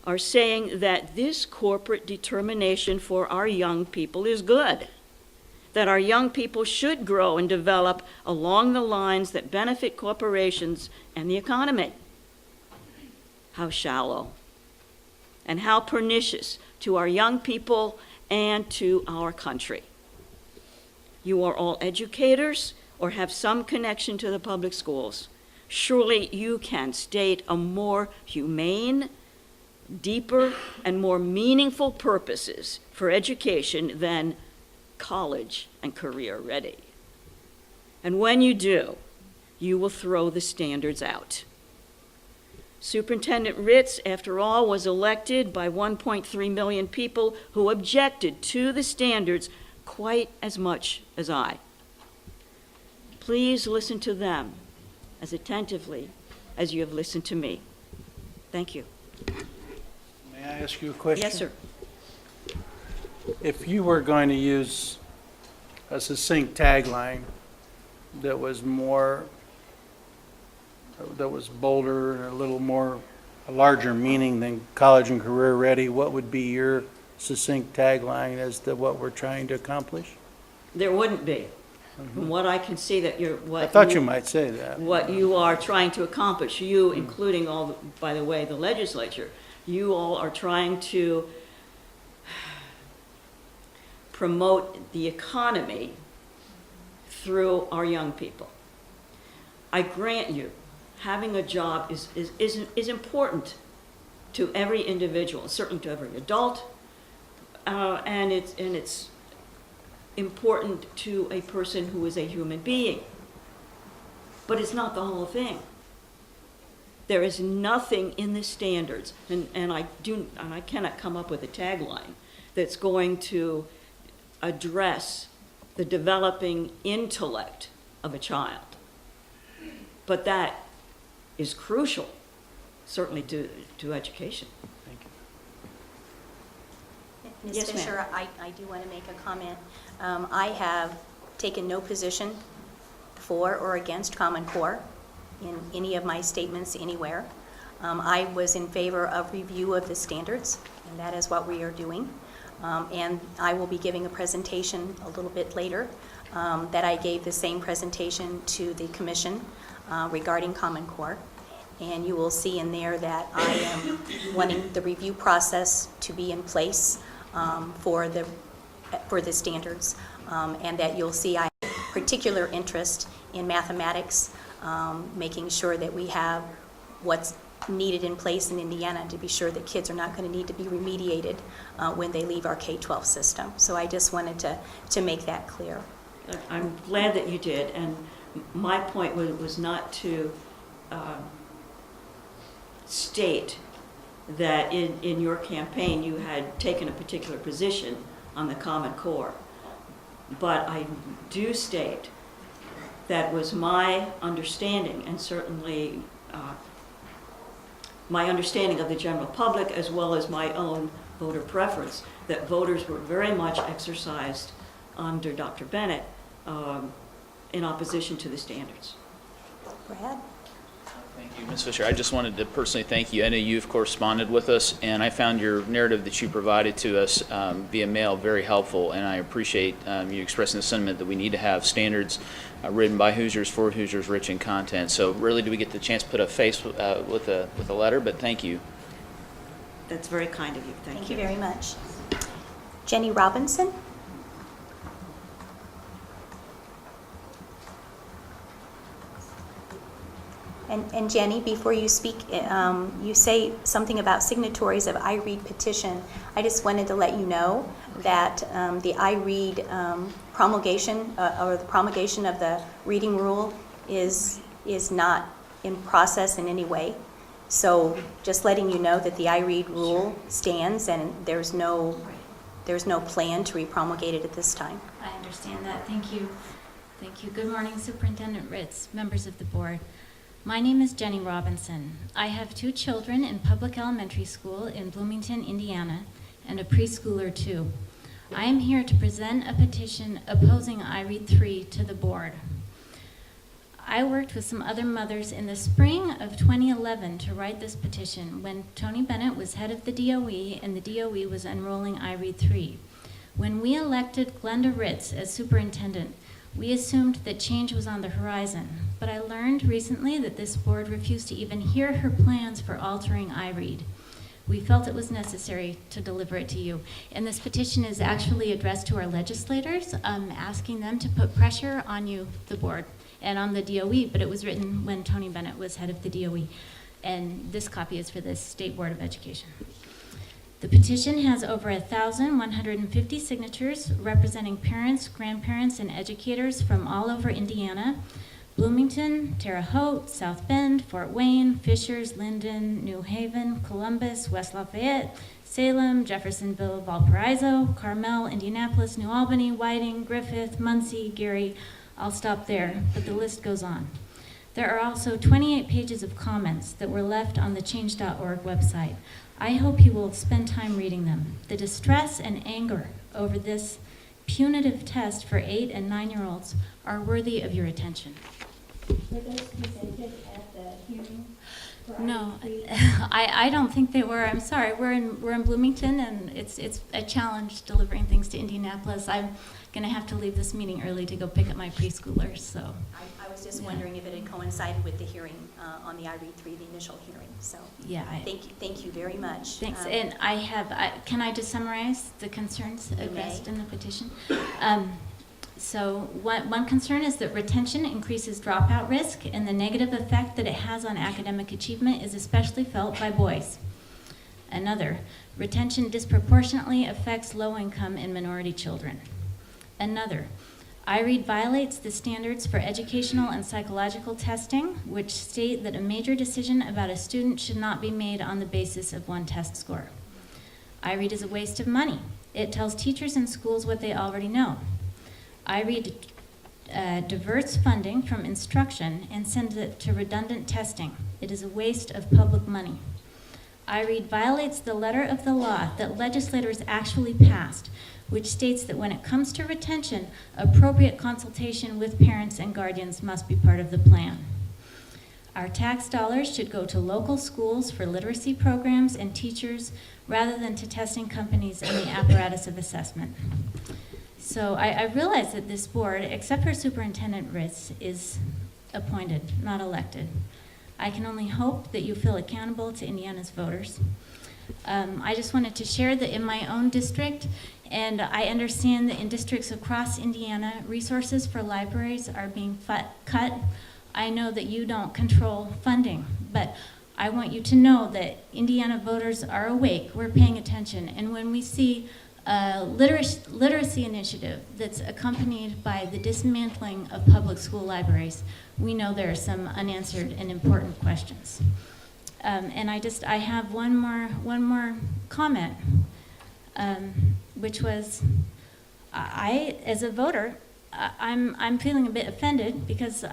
are saying that this corporate determination for our young people is good, that our young people should grow and develop along the lines that benefit corporations and the economy. How shallow and how pernicious to our young people and to our country. You are all educators or have some connection to the public schools. Surely you can state a more humane, deeper, and more meaningful purposes for education than college and career ready. And when you do, you will throw the standards out. Superintendent Ritz, after all, was elected by 1.3 million people who objected to the standards quite as much as I. Please listen to them as attentively as you have listened to me. Thank you. May I ask you a question? Yes, sir. If you were going to use a succinct tagline that was bolder and a larger meaning than college and career ready, what would be your succinct tagline as to what we're trying to accomplish? There wouldn't be. From what I can see that I thought you might say that. what you are trying to accomplish, you, including all, by the way, the legislature, you all are trying to promote the economy through our young people. I grant you, having a job is important to every individual, certainly to every adult, and it's important to a person who is a human being. But it's not the whole thing. There is nothing in the standards, and I cannot come up with a tagline that's going to address the developing intellect of a child. But that is crucial, certainly to education. Thank you. Ms. Yes, ma'am. Fisher, I do want to make a comment. I have taken no position for or against Common Core in any of my statements anywhere. I was in favor of review of the standards, and that is what we are doing. And I will be giving a presentation a little bit later that I gave the same presentation to the commission regarding Common Core. And you will see in there that I am wanting the review process to be in place for the standards, and that you'll see I have particular interest in mathematics, making sure that we have what's needed in place in Indiana to be sure that kids are not going to need to be remediated when they leave our K-12 system. So I just wanted to make that clear. I'm glad that you did, and my point was not to state that in your campaign you had taken a particular position on the Common Core. But I do state that was my understanding, and certainly my understanding of the general public as well as my own voter preference, that voters were very much exercised under Dr. Bennett in opposition to the standards. Brad? Thank you, Ms. Fisher. I just wanted to personally thank you. I know you've corresponded with us, and I found your narrative that you provided to us via mail very helpful, and I appreciate you expressing the sentiment that we need to have standards written by Hoosiers for Hoosiers, rich in content. So really, do we get the chance to put a face with a letter? But thank you. That's very kind of you. Thank you very much. Jenny Robinson? And Jenny, before you speak, you say something about signatories of iRead petition. I just wanted to let you know that the iRead promulgation, or the promulgation of the reading rule is not in process in any way. So just letting you know that the iRead rule stands, and there's no plan to repromulgate it at this time. I understand that. Thank you. Thank you. Good morning, Superintendent Ritz, members of the board. My name is Jenny Robinson. I have 2 children in public elementary school in Bloomington, Indiana, and a preschooler too. I am here to present a petition opposing iRead 3 to the board. I worked with some other mothers in the spring of 2011 to write this petition when Tony Bennett was head of the DOE and the DOE was enrolling iRead 3. When we elected Glenda Ritz as superintendent, we assumed that change was on the horizon, but I learned recently that this board refused to even hear her plans for altering iRead. We felt it was necessary to deliver it to you. And this petition is actually addressed to our legislators, asking them to put pressure on you, the board, and on the DOE, but it was written when Tony Bennett was head of the DOE. And this copy is for the State Board of Education. The petition has over 1,150 signatures representing parents, grandparents, and educators from all over Indiana: Bloomington, Terre Haute, South Bend, Fort Wayne, Fishers, Linden, New Haven, Columbus, West Lafayette, Salem, Jeffersonville, Valparaiso, Carmel, Indianapolis, New Albany, Whiting, Griffith, Muncie, Gary. I'll stop there, but the list goes on. There are also 28 pages of comments that were left on the change.org website. I hope you will spend time reading them. The distress and anger over this punitive test for 8 and 9-year-olds are worthy of your attention. Were those presented at the hearing? No, I don't think they were. I'm sorry. We're in Bloomington, and it's a challenge delivering things to Indianapolis. I'm going to have to leave this meeting early to go pick up my preschoolers. So I was just wondering if it had coincided with the hearing on the I-READ 3, the initial hearing. So yeah, thank you very much. Thanks. And can I just summarize the concerns addressed in the petition? So one concern is that retention increases dropout risk, and the negative effect that it has on academic achievement is especially felt by boys. Another, retention disproportionately affects low-income and minority children. Another, I-READ violates the standards for educational and psychological testing, which state that a major decision about a student should not be made on the basis of one test score. I-READ is a waste of money. It tells teachers and schools what they already know. I-READ diverts funding from instruction and sends it to redundant testing. It is a waste of public money. I-READ violates the letter of the law that legislators actually passed, which states that when it comes to retention, appropriate consultation with parents and guardians must be part of the plan. Our tax dollars should go to local schools for literacy programs and teachers rather than to testing companies and the apparatus of assessment. So I realize that this board, except for Superintendent Ritz, is appointed, not elected. I can only hope that you feel accountable to Indiana's voters. I just wanted to share that in my own district, and I understand that in districts across Indiana, resources for libraries are being cut. I know that you don't control funding, but I want you to know that Indiana voters are awake, we're paying attention, and when we see a literacy initiative that's accompanied by the dismantling of public school libraries, we know there are some unanswered and important questions. And I have one more comment, which was, I as a voter, I'm feeling a bit offended because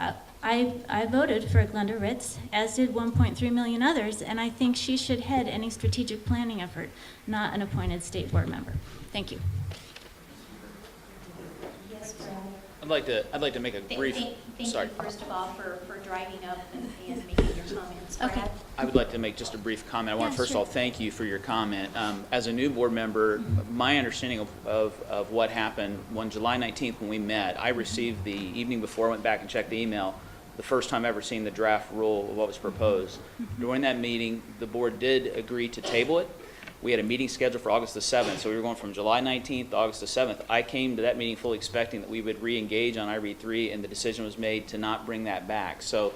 I voted for Glenda Ritz, as did 1.3 million others, and I think she should head any strategic planning effort, not an appointed state board member. Thank you. Yes, Brad. I'd like to make a brief. Thank Sorry. you, first of all, for driving up and making your comments. Okay. Brad? I would like to make just a brief comment. I want to first of all thank you for your comment. As a new board member, my understanding of what happened on July 19th when we met, I received the evening before, I went back and checked the email, the first time ever seeing the draft rule of what was proposed. During that meeting, the board did agree to table it. We had a meeting scheduled for August the 7th, so we were going from July 19th to August the 7th. I came to that meeting fully expecting that we would re-engage on I-READ 3, and the decision was made to not bring that back. So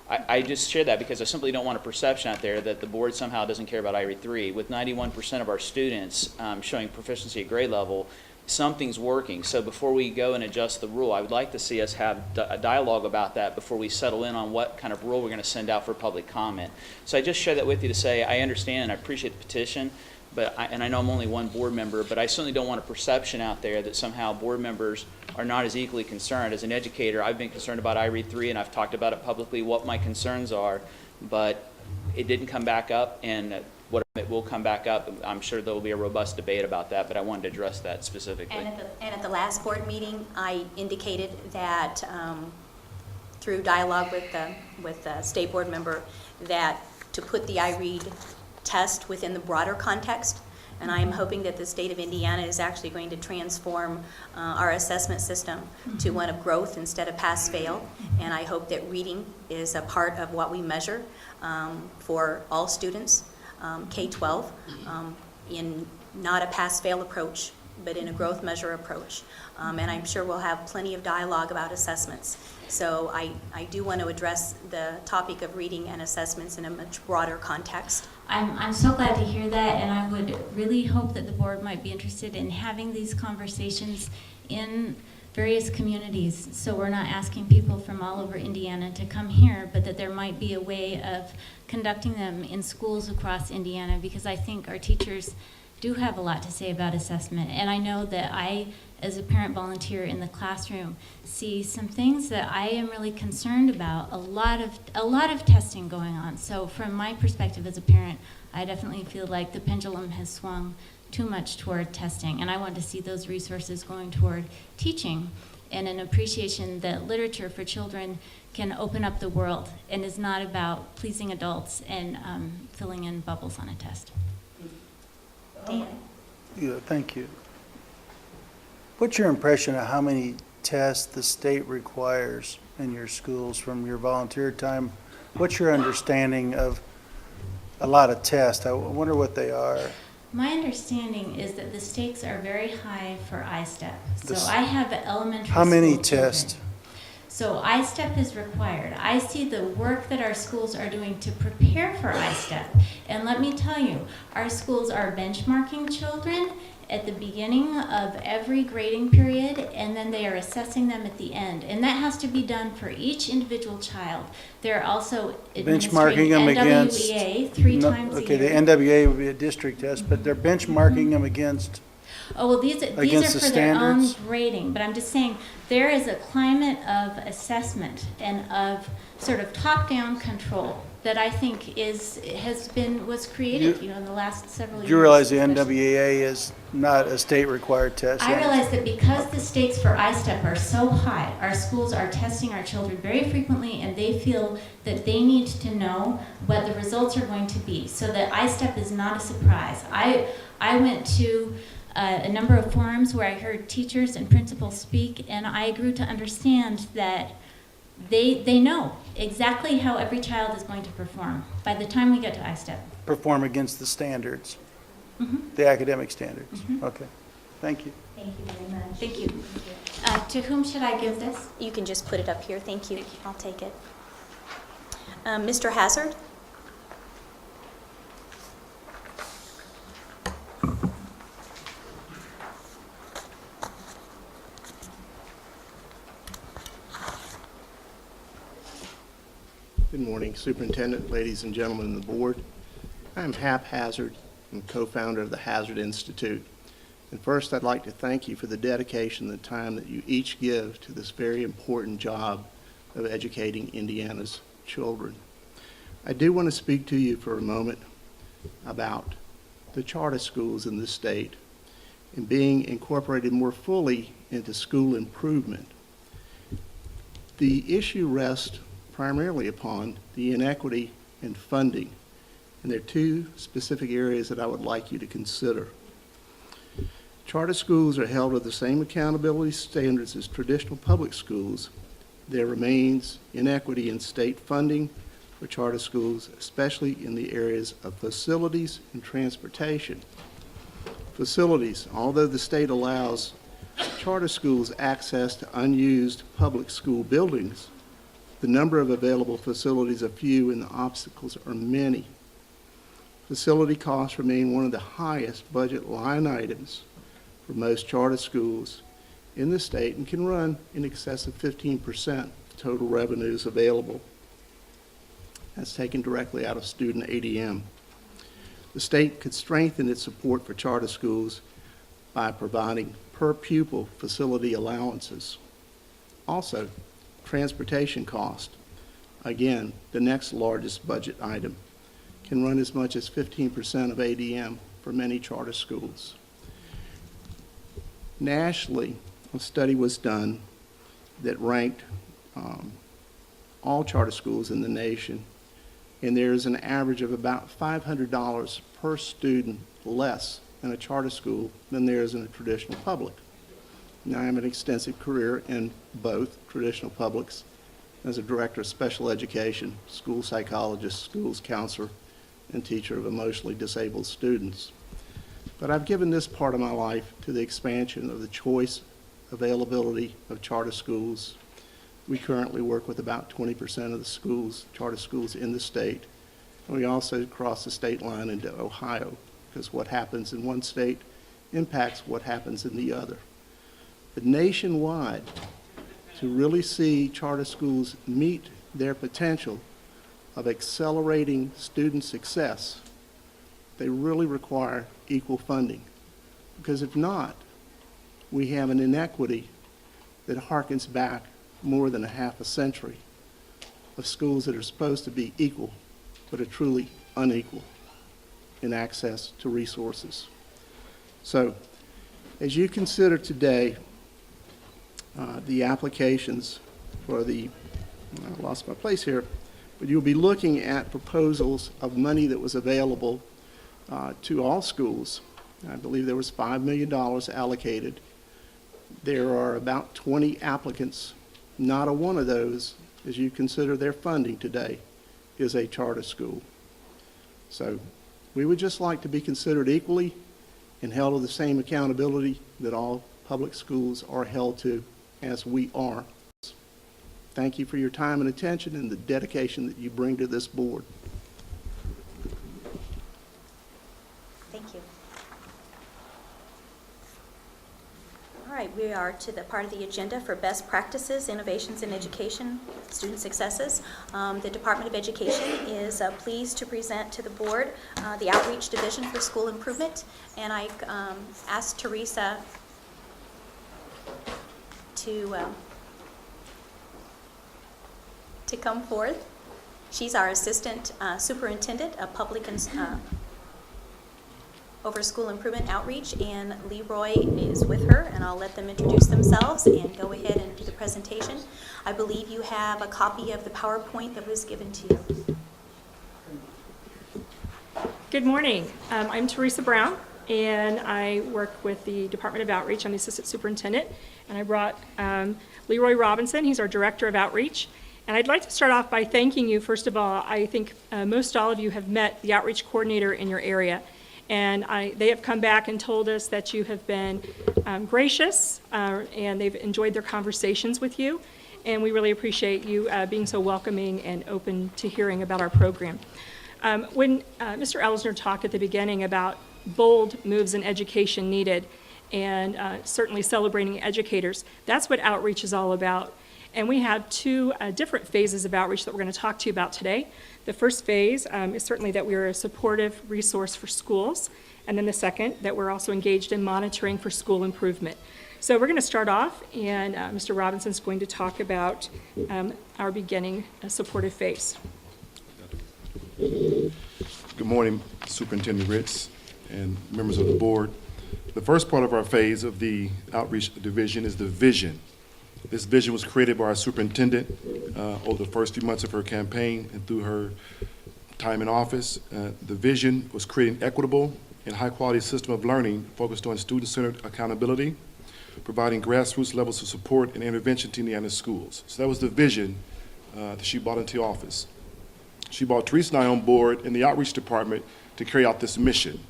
I just share that because I simply don't want a perception out there that the board somehow doesn't care about I-READ 3. With 91% of our students showing proficiency at grade level, something's working. So before we go and adjust the rule, I would like to see us have a dialogue about that before we settle in on what kind of rule we're going to send out for public comment. So I just share that with you to say I understand and I appreciate the petition, but I know I'm only one board member, but I certainly don't want a perception out there that somehow board members are not as equally concerned. As an educator, I've been concerned about I-READ 3, and I've talked about it publicly, what my concerns are, but it didn't come back up, and what it will come back up. I'm sure there will be a robust debate about that, but I wanted to address that specifically. And at the last board meeting, I indicated that through dialogue with the state board member, that to put the I-READ test within the broader context, and I am hoping that the state of Indiana is actually going to transform our assessment system to one of growth instead of pass-fail, and I hope that reading is a part of what we measure for all students, K-12, in not a pass-fail approach, but in a growth measure approach. And I'm sure we'll have plenty of dialogue about assessments. So I do want to address the topic of reading and assessments in a much broader context. I'm so glad to hear that, and I would really hope that the board might be interested in having these conversations in various communities, so we're not asking people from all over Indiana to come here, but that there might be a way of conducting them in schools across Indiana, because I think our teachers do have a lot to say about assessment. And I know that I, as a parent volunteer in the classroom, see some things that I am really concerned about, a lot of testing going on. So from my perspective as a parent, I definitely feel like the pendulum has swung too much toward testing, and I want to see those resources going toward teaching and an appreciation that literature for children can open up the world and is not about pleasing adults and filling in bubbles on a test. Dan? Yeah, thank you. What's your impression of how many tests the state requires in your schools from your volunteer time? What's your understanding of a lot of tests? I wonder what they are. My understanding is that the stakes are very high for ISTEP. So This- I have elementary How many school children. tests? So ISTEP is required. I see the work that our schools are doing to prepare for ISTEP. And let me tell you, our schools are benchmarking children at the beginning of every grading period, and then they are assessing them at the end. And that has to be done for each individual child. They're also Benchmarking administering them against? NWEA three No, times a okay, year. the NWA would be a district test, but they're benchmarking them against, Oh, well, these are against the for their own standards? grading, but I'm just saying, there is a climate of assessment and of sort of top-down control that I think was created, in the last several years. Do you realize the especially. NWA is not a state-required test? I realize that because the stakes for ISTEP are so high, our schools are testing our children very frequently, and they feel that they need to know what the results are going to be, so that ISTEP is not a surprise. I went to a number of forums where I heard teachers and principals speak, and I grew to understand that they know exactly how every child is going to perform by the time we get to ISTEP. Perform against the standards, the academic standards? Okay, thank you. Thank you very much. Thank you. To whom should I give this? You can just put it up here. Thank you. I'll take it. Mr. Hazard? Good morning, Superintendent, ladies and gentlemen of the board. I'm Hap Hazard, I'm co-founder of the Hazard Institute. And first, I'd like to thank you for the dedication and the time that you each give to this very important job of educating Indiana's children. I do want to speak to you for a moment about the charter schools in the state and being incorporated more fully into school improvement. The issue rests primarily upon the inequity in funding. And there are two specific areas that I would like you to consider. Charter schools are held with the same accountability standards as traditional public schools. There remains inequity in state funding for charter schools, especially in the areas of facilities and transportation. Facilities, although the state allows charter schools access to unused public school buildings, the number of available facilities are few and the obstacles are many. Facility costs remain one of the highest budget line items for most charter schools in the state and can run in excess of 15% of total revenues available. That's taken directly out of student ADM. The state could strengthen its support for charter schools by providing per pupil facility allowances. Also, transportation cost, again, the next largest budget item, can run as much as 15% of ADM for many charter schools. Nationally, a study was done that ranked all charter schools in the nation, and there's an average of about $500 per student less in a charter school than there is in a traditional public. Now, I have an extensive career in both traditional publics as a director of special education, school psychologist, schools counselor, and teacher of emotionally disabled students. But I've given this part of my life to the expansion of the choice availability of charter schools. We currently work with about 20% of the schools, charter schools in the state. And we also cross the state line into Ohio, because what happens in one state impacts what happens in the other. But nationwide, to really see charter schools meet their potential of accelerating student success, they really require equal funding. Because if not, we have an inequity that harkens back more than a half a century of schools that are supposed to be equal, but are truly unequal in access to resources. So, as you consider today the applications for the, I lost my place here, but you'll be looking at proposals of money that was available to all schools. I believe there was $5 million allocated. There are about 20 applicants. Not a one of those, as you consider their funding today, is a charter school. So we would just like to be considered equally and held to the same accountability that all public schools are held to, as we are. Thank you for your time and attention and the dedication that you bring to this board. Thank you. All right, we are to the part of the agenda for best practices, innovations in education, student successes. The Department of Education is pleased to present to the board the Outreach Division for School Improvement, and I asked Teresa to come forth. She's our Assistant Superintendent of Public and over School Improvement Outreach, and Leroy is with her, and I'll let them introduce themselves and go ahead and do the presentation. I believe you have a copy of the PowerPoint that was given to you. Good morning. I'm Teresa Brown, and I work with the Department of Outreach. I'm the Assistant Superintendent, and I brought Leroy Robinson. He's our Director of Outreach. And I'd like to start off by thanking you. First of all, I think most all of you have met the Outreach Coordinator in your area. And they have come back and told us that you have been gracious, and they've enjoyed their conversations with you. And we really appreciate you being so welcoming and open to hearing about our program. When Mr. Elsner talked at the beginning about bold moves in education needed, and certainly celebrating educators, that's what outreach is all about. And we have two different phases of outreach that we're going to talk to you about today. The first phase is certainly that we are a supportive resource for schools, and then the second, that we're also engaged in monitoring for school improvement. So we're going to start off, and Mr. Robinson's going to talk about our beginning supportive phase. Good morning, Superintendent Ritz and members of the board. The first part of our phase of the outreach division is the vision. This vision was created by our superintendent over the first few months of her campaign and through her time in office. The vision was creating equitable and high-quality system of learning focused on student-centered accountability, providing grassroots levels of support and intervention to Indiana schools. So that was the vision that she brought into office. She brought Teresa and I on board in the outreach department to carry out this mission.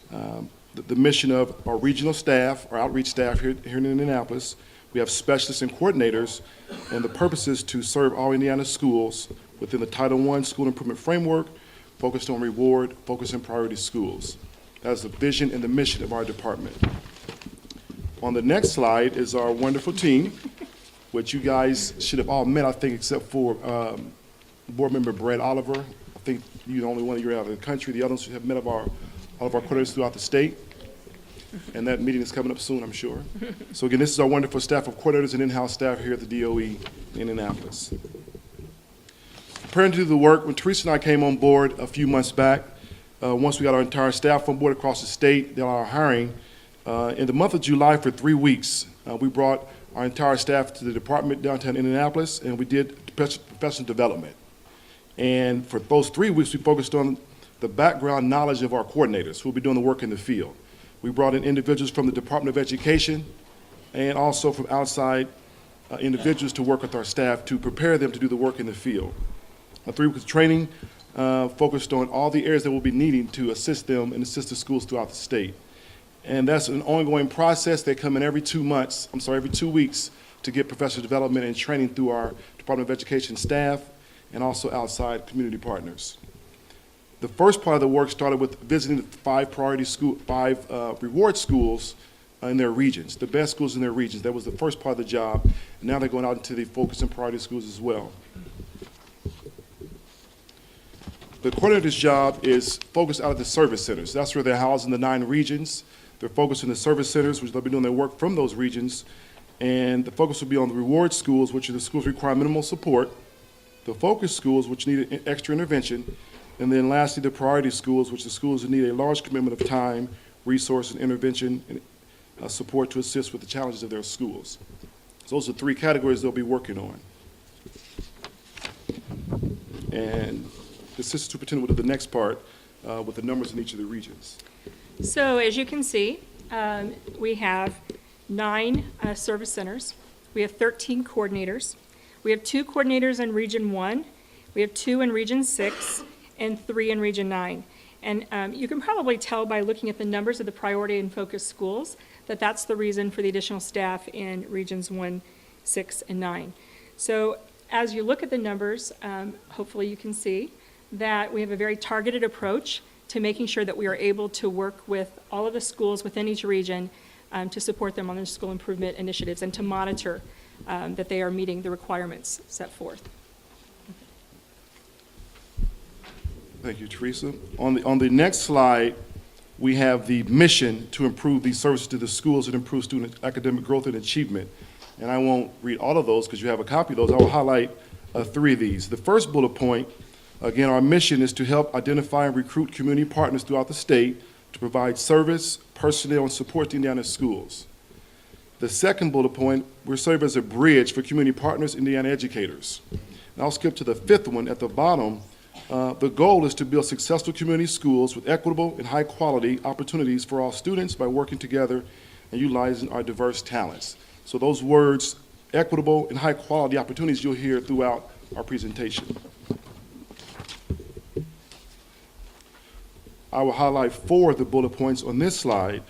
The mission of our regional staff, our outreach staff here in Indianapolis. We have specialists and coordinators, and the purpose is to serve all Indiana schools within the Title I School Improvement Framework, focused on reward, focused on priority schools. That is the vision and the mission of our department. On the next slide is our wonderful team, which you guys should have all met, I think, except for Board Member Brad Oliver. I think you're the only one of you out of the country. The others should have met all of our coordinators throughout the state. And that meeting is coming up soon, I'm sure. So again, this is our wonderful staff of coordinators and in-house staff here at the DOE in Indianapolis. Preparing to do the work, when Teresa and I came on board a few months back, once we got our entire staff on board across the state, did our hiring, in the month of July for 3 weeks, we brought our entire staff to the department downtown Indianapolis, and we did professional development. And for those 3 weeks, we focused on the background knowledge of our coordinators who will be doing the work in the field. We brought in individuals from the Department of Education and also from outside individuals to work with our staff to prepare them to do the work in the field. 3 weeks of training focused on all the areas that we'll be needing to assist them and assist the schools throughout the state. And that's an ongoing process. They come in every 2 weeks to get professional development and training through our Department of Education staff and also outside community partners. The first part of the work started with visiting the 5 reward schools in their regions, the best schools in their regions. That was the first part of the job. And now they're going out into the focus and priority schools as well. The coordinator's job is focused out of the service centers. That's where they're housed in the 9 regions. They're focused in the service centers, which they'll be doing their work from those regions. And the focus will be on the reward schools, which are the schools require minimal support, the focus schools, which need extra intervention, and then lastly, the priority schools, which are schools that need a large commitment of time, resource, and intervention and support to assist with the challenges of their schools. So those are 3 categories they'll be working on. And the assistant superintendent will do the next part with the numbers in each of the regions. So as you can see, we have 9 service centers. We have 13 coordinators. We have 2 coordinators in Region 1. We have 2 in Region 6 and 3 in Region 9. And you can probably tell by looking at the numbers of the priority and focus schools that that's the reason for the additional staff in Regions 1, 6, and 9. So as you look at the numbers, hopefully you can see that we have a very targeted approach to making sure that we are able to work with all of the schools within each region to support them on their school improvement initiatives and to monitor that they are meeting the requirements set forth. Thank you, Teresa. On the next slide, we have the mission to improve these services to the schools and improve student academic growth and achievement. And I won't read all of those because you have a copy of those. I will highlight 3 of these. The first bullet point, again, our mission is to help identify and recruit community partners throughout the state to provide service, personnel, and support to Indiana schools. The second bullet point, we're serving as a bridge for community partners, Indiana educators. And I'll skip to the 5th one at the bottom. The goal is to build successful community schools with equitable and high-quality opportunities for all students by working together and utilizing our diverse talents. So those words, equitable and high-quality opportunities, you'll hear throughout our presentation. I will highlight 4 of the bullet points on this slide.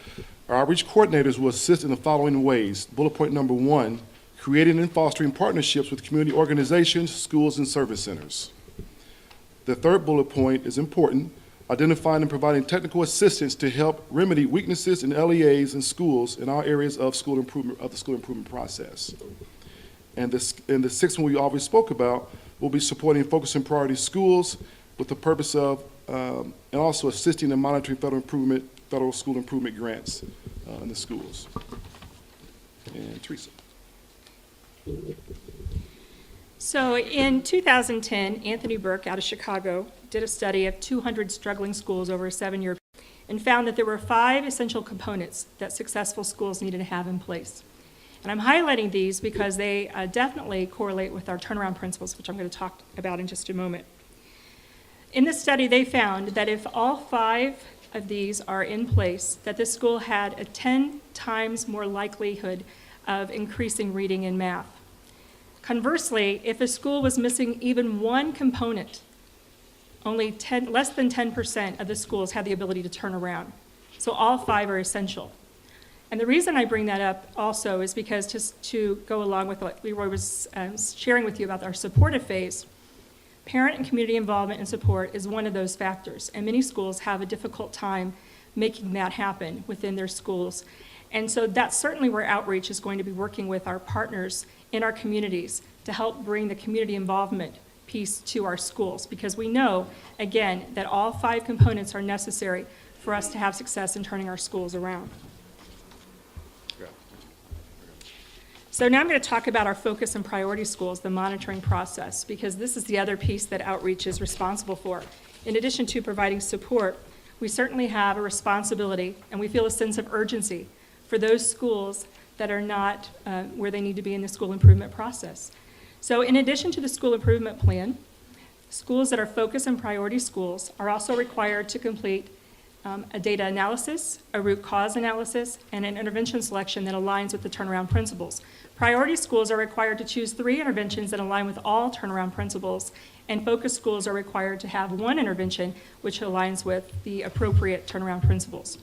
Our outreach coordinators will assist in the following ways. Bullet point number 1, creating and fostering partnerships with community organizations, schools, and service centers. The third bullet point is important, identifying and providing technical assistance to help remedy weaknesses in LEAs and schools in all areas of school improvement, of the school improvement process. And the 6th one we already spoke about will be supporting focus and priority schools with the purpose of, and also assisting in monitoring federal school improvement grants in the schools. And Teresa. So in 2010, Anthony Burke out of Chicago did a study of 200 struggling schools over a 7-year period and found that there were 5 essential components that successful schools needed to have in place. And I'm highlighting these because they definitely correlate with our turnaround principles, which I'm going to talk about in just a moment. In this study, they found that if all 5 of these are in place, that this school had a 10 times more likelihood of increasing reading and math. Conversely, if a school was missing even 1 component, only less than 10% of the schools had the ability to turn around. So all 5 are essential. And the reason I bring that up also is because just to go along with what Leroy was sharing with you about our supportive phase, parent and community involvement and support is one of those factors. And many schools have a difficult time making that happen within their schools. And so that's certainly where outreach is going to be working with our partners in our communities to help bring the community involvement piece to our schools, because we know, again, that all 5 components are necessary for us to have success in turning our schools around. So now I'm going to talk about our focus and priority schools, the monitoring process, because this is the other piece that outreach is responsible for. In addition to providing support, we certainly have a responsibility, and we feel a sense of urgency for those schools that are not where they need to be in the school improvement process. So in addition to the school improvement plan, schools that are focus and priority schools are also required to complete a data analysis, a root cause analysis, and an intervention selection that aligns with the turnaround principles. Priority schools are required to choose 3 interventions that align with all turnaround principles, and focus schools are required to have 1 intervention which aligns with the appropriate turnaround principles.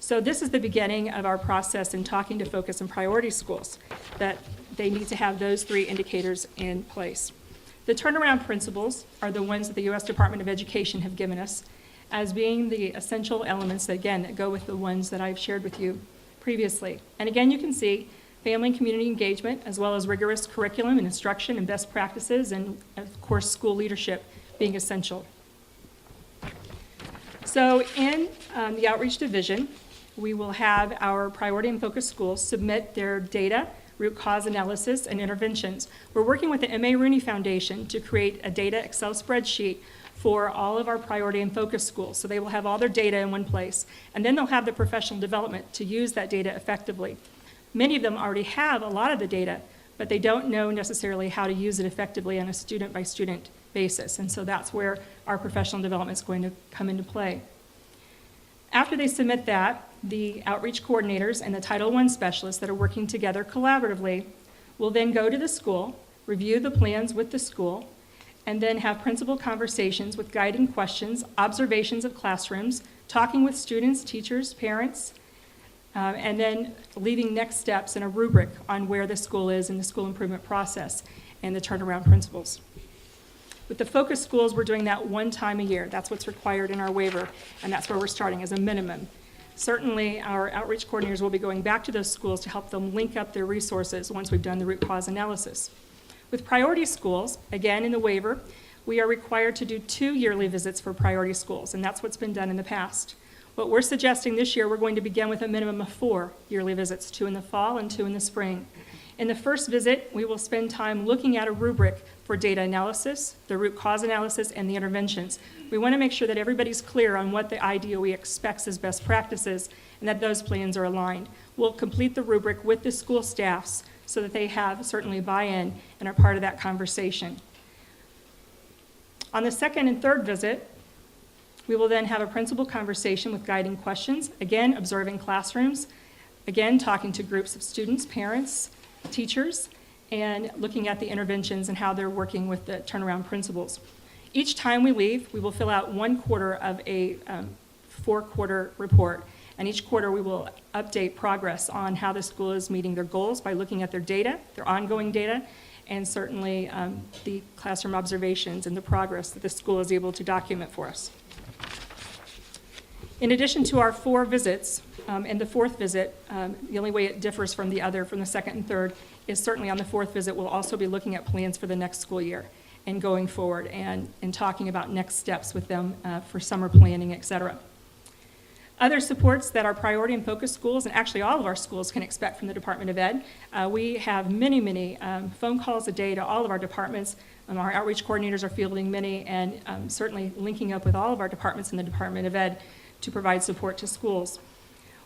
So this is the beginning of our process in talking to focus and priority schools, that they need to have those 3 indicators in place. The turnaround principles are the ones that the U.S. Department of Education have given us as being the essential elements that, again, that go with the ones that I've shared with you previously. And again, you can see family and community engagement, as well as rigorous curriculum and instruction and best practices, and of course, school leadership being essential. So in the Outreach Division, we will have our priority and focus schools submit their data, root cause analysis, and interventions. We're working with the M.A. Rooney Foundation to create a data Excel spreadsheet for all of our priority and focus schools. So they will have all their data in one place. And then they'll have the professional development to use that data effectively. Many of them already have a lot of the data, but they don't know necessarily how to use it effectively on a student-by-student basis. And so that's where our professional development is going to come into play. After they submit that, the outreach coordinators and the Title I specialists that are working together collaboratively will then go to the school, review the plans with the school, and then have principal conversations with guiding questions, observations of classrooms, talking with students, teachers, parents, and then leaving next steps in a rubric on where the school is in the school improvement process and the turnaround principles. With the focus schools, we're doing that one time a year. That's what's required in our waiver, and that's where we're starting as a minimum. Certainly, our outreach coordinators will be going back to those schools to help them link up their resources once we've done the root cause analysis. With priority schools, again, in the waiver, we are required to do 2 yearly visits for priority schools, and that's what's been done in the past. What we're suggesting this year, we're going to begin with a minimum of 4 yearly visits, 2 in the fall and 2 in the spring. In the first visit, we will spend time looking at a rubric for data analysis, the root cause analysis, and the interventions. We want to make sure that everybody's clear on what the IDOE expects as best practices and that those plans are aligned. We'll complete the rubric with the school staffs so that they have certainly buy-in and are part of that conversation. On the second and third visit, we will then have a principal conversation with guiding questions, again, observing classrooms, again, talking to groups of students, parents, teachers, and looking at the interventions and how they're working with the turnaround principles. Each time we leave, we will fill out 1/4 of a 4-quarter report, and each quarter we will update progress on how the school is meeting their goals by looking at their data, their ongoing data, and certainly the classroom observations and the progress that the school is able to document for us. In addition to our 4 visits, and the 4th visit, the only way it differs from the second and third, is certainly on the 4th visit, we'll also be looking at plans for the next school year and going forward and talking about next steps with them for summer planning, et cetera. Other supports that our priority and focus schools, and actually all of our schools, can expect from the Department of Ed. We have many phone calls a day to all of our departments. Our outreach coordinators are fielding many, and certainly linking up with all of our departments in the Department of Ed to provide support to schools.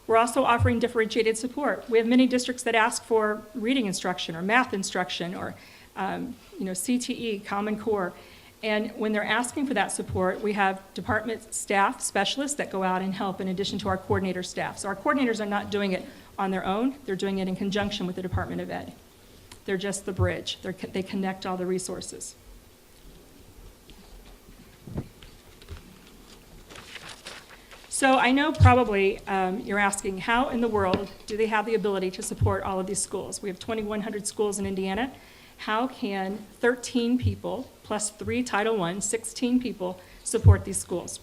We're also offering differentiated support. We have many districts that ask for reading instruction or math instruction or CTE, Common Core. And when they're asking for that support, we have department staff, specialists that go out and help in addition to our coordinator staff. So our coordinators are not doing it on their own. They're doing it in conjunction with the Department of Ed. They're just the bridge. They connect all the resources. So I know probably you're asking, how in the world do they have the ability to support all of these schools? We have 2,100 schools in Indiana. How can 13 people plus 3 Title I, 16 people support these schools?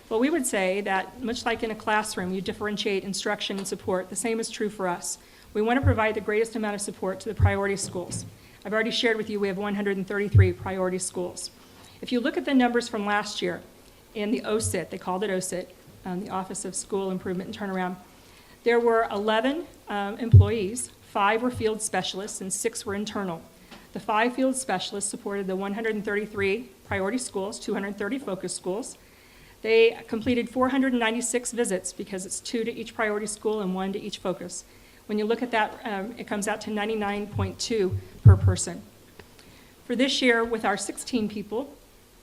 Well, we would say that much like in a classroom, you differentiate instruction and support. The same is true for us. We want to provide the greatest amount of support to the priority schools. I've already shared with you we have 133 priority schools. If you look at the numbers from last year in the OSIT, they called it OSIT, the Office of School Improvement and Turnaround, there were 11 employees, 5 were field specialists, and 6 were internal. The 5 field specialists supported the 133 priority schools, 230 focus schools. They completed 496 visits because it's 2 to each priority school and 1 to each focus. When you look at that, it comes out to 99.2 per person. For this year, with our 16 people,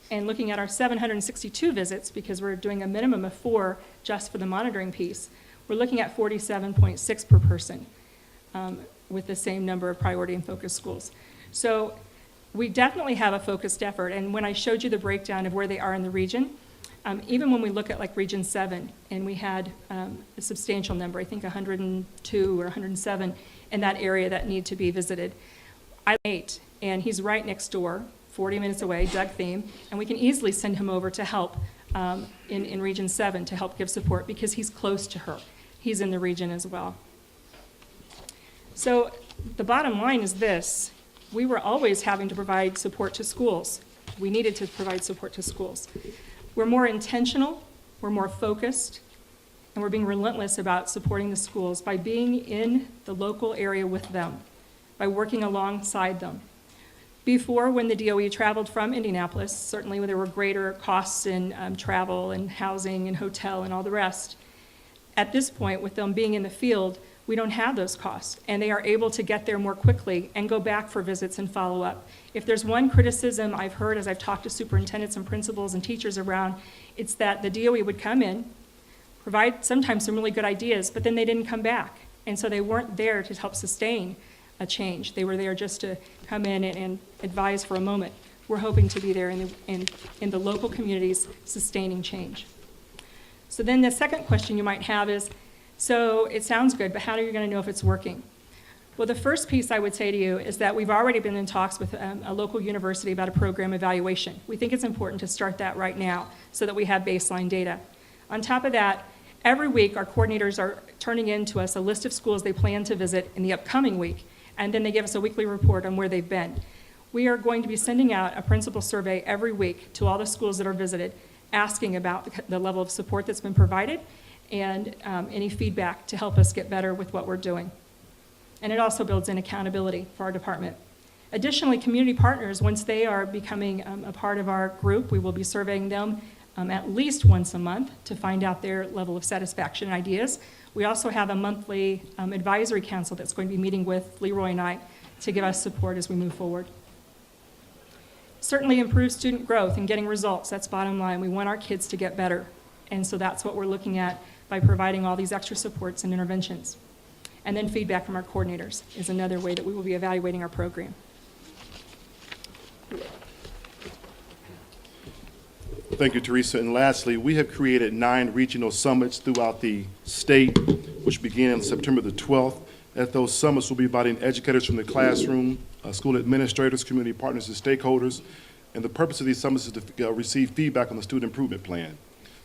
and looking at our 762 visits, because we're doing a minimum of 4 just for the monitoring piece, we're looking at 47.6 per person with the same number of priority and focus schools. So we definitely have a focused effort, and when I showed you the breakdown of where they are in the region, even when we look at like Region 7, and we had a substantial number, I think 102 or 107 in that area that need to be visited. I'm 8, and he's right next door, 40 minutes away, Doug Thiem, and we can easily send him over to help in Region 7 to help give support because he's close to her. He's in the region as well. So the bottom line is this. We were always having to provide support to schools. We needed to provide support to schools. We're more intentional we're more focused, and we're being relentless about supporting the schools by being in the local area with them, by working alongside them. Before, when the DOE traveled from Indianapolis, certainly when there were greater costs in travel and housing and hotel and all the rest. At this point, with them being in the field, we don't have those costs, and they are able to get there more quickly and go back for visits and follow up. If there's one criticism I've heard as I've talked to superintendents and principals and teachers around, it's that the DOE would come in, provide sometimes some really good ideas, but then they didn't come back. And so they weren't there to help sustain a change. They were there just to come in and advise for a moment. We're hoping to be there in the local communities sustaining change. So then the second question you might have is, so it sounds good, but how are you going to know if it's working? Well, the first piece I would say to you is that we've already been in talks with a local university about a program evaluation. We think it's important to start that right now so that we have baseline data. On top of that, every week our coordinators are turning in to us a list of schools they plan to visit in the upcoming week, and then they give us a weekly report on where they've been. We are going to be sending out a principal survey every week to all the schools that are visited, asking about the level of support that's been provided and any feedback to help us get better with what we're doing. And it also builds in accountability for our department. Additionally, community partners, once they are becoming a part of our group, we will be surveying them at least once a month to find out their level of satisfaction and ideas. We also have a monthly advisory council that's going to be meeting with Leroy and I to give us support as we move forward. Certainly improve student growth and getting results, that's bottom line. We want our kids to get better. And so that's what we're looking at by providing all these extra supports and interventions. And then feedback from our coordinators is another way that we will be evaluating our program. Thank you, Teresa. And lastly, we have created 9 regional summits throughout the state, which begin on September the 12th. At those summits, we'll be inviting educators from the classroom, school administrators, community partners, and stakeholders. And the purpose of these summits is to receive feedback on the student improvement plan.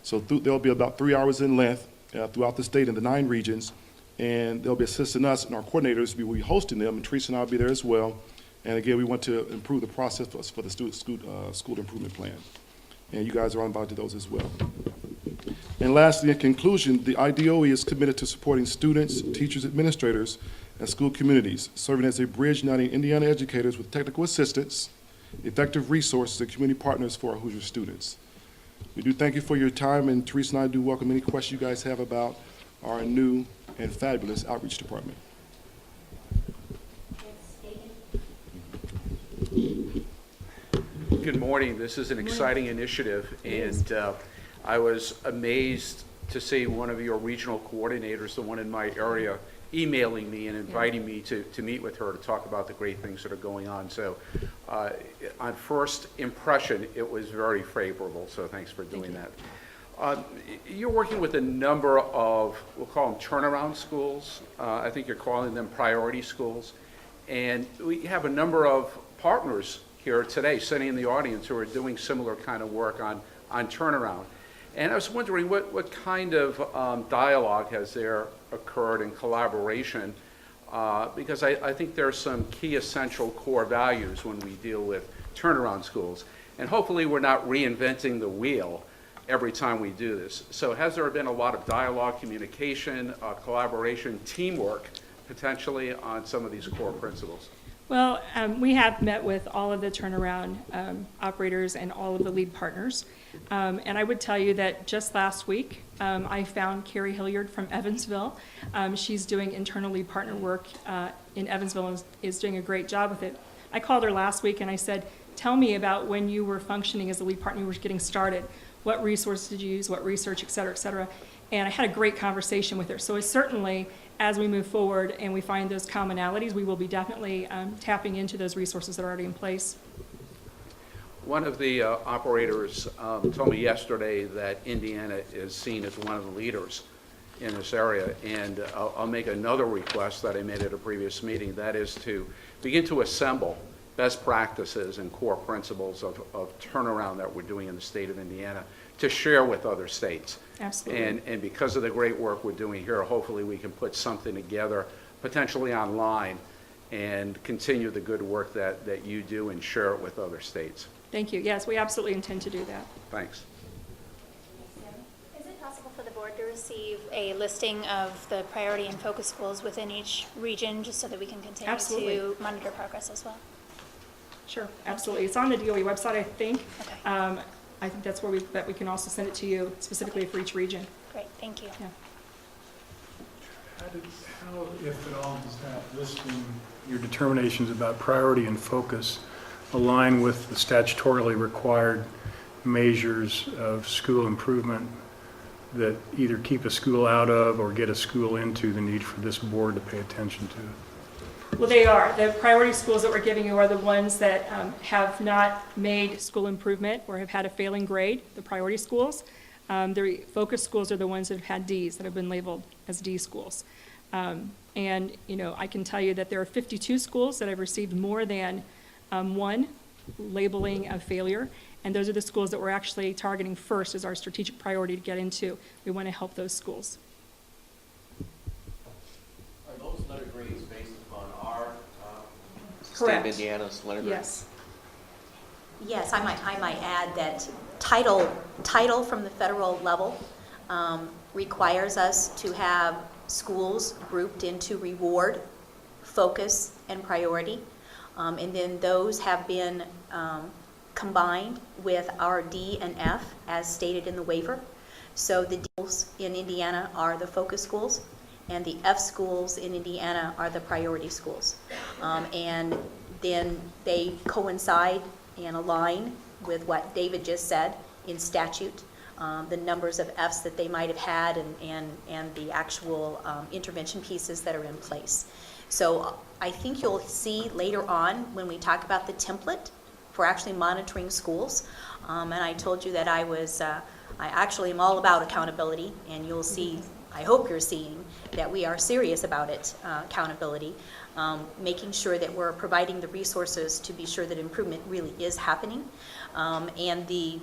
So there'll be about 3 hours in length throughout the state in the 9 regions, and they'll be assisting us and our coordinators. We will be hosting them, and Teresa and I will be there as well. And again, we want to improve the process for the school improvement plan. And you guys are invited to those as well. And lastly, in conclusion, the IDOE is committed to supporting students, teachers, administrators, and school communities, serving as a bridge uniting Indiana educators with technical assistance, effective resources, and community partners for our Hoosier students. We do thank you for your time, and Teresa and I do welcome any questions you guys have about our new and fabulous outreach department. Good morning. This is an exciting initiative, and I was amazed to see one of your regional coordinators, the one in my area, emailing me and inviting me to meet with her to talk about the great things that are going on. So on first impression, it was very favorable, so thanks for doing that. You're working with a number of, we'll call them turnaround schools. I think you're calling them priority schools. And we have a number of partners here today sitting in the audience who are doing similar kind of work on turnaround. And I was wondering what kind of dialogue has there occurred in collaboration, because I think there are some key essential core values when we deal with turnaround schools. And hopefully we're not reinventing the wheel every time we do this. So has there been a lot of dialogue, communication, collaboration, teamwork, potentially, on some of these core principles? Well, we have met with all of the turnaround operators and all of the lead partners. And I would tell you that just last week, I found Carrie Hilliard from Evansville. She's doing internal lead partner work in Evansville and is doing a great job with it. I called her last week and I said, tell me about when you were functioning as a lead partner, you were getting started. What resources did you use, what research, et cetera, et cetera. And I had a great conversation with her. So it's certainly, as we move forward and we find those commonalities, we will be definitely tapping into those resources that are already in place. One of the operators told me yesterday that Indiana is seen as one of the leaders in this area, and I'll make another request that I made at a previous meeting, that is to begin to assemble best practices and core principles of turnaround that we're doing in the state of Indiana to share with other states. Absolutely. And because of the great work we're doing here, hopefully we can put something together, potentially online, and continue the good work that you do and share it with other states. Thank you. Yes, we absolutely intend to do that. Thanks. Is receive a listing of the priority and focus schools within each region, just so that we can continue Absolutely. to monitor progress as well? Sure, absolutely. It's on the DOE website, I think. Okay. I think that's where we can also send it to you specifically for each region. Great, thank you. Yeah. How, if at all, does that listing, your determinations about priority and focus align with the statutorily required measures of school improvement that either keep a school out of or get a school into the need for this board to pay attention to? Well, they are. The priority schools that we're giving you are the ones that have not made school improvement or have had a failing grade, the priority schools. The focus schools are the ones that have had Ds, that have been labeled as D schools. And, you know, I can tell you that there are 52 schools that have received more than one labeling of failure, and those are the schools that we're actually targeting first as our strategic priority to get into. We want to help those schools. Are those letter grades based upon our state Correct. of Indiana's letter grades? Yes. Yes, I might add that title from the federal level requires us to have schools grouped into reward, focus, and priority. And then those have been combined with our D and F as stated in the waiver. So the D schools in Indiana are the focus schools, and the F schools in Indiana are the priority schools. And then they coincide and align with what David just said in statute, the numbers of Fs that they might have had and the actual intervention pieces that are in place. So I think you'll see later on when we talk about the template for actually monitoring schools. And I told you that I actually am all about accountability, and you'll see, I hope you're seeing, that we are serious about it, accountability, making sure that we're providing the resources to be sure that improvement really is happening. And the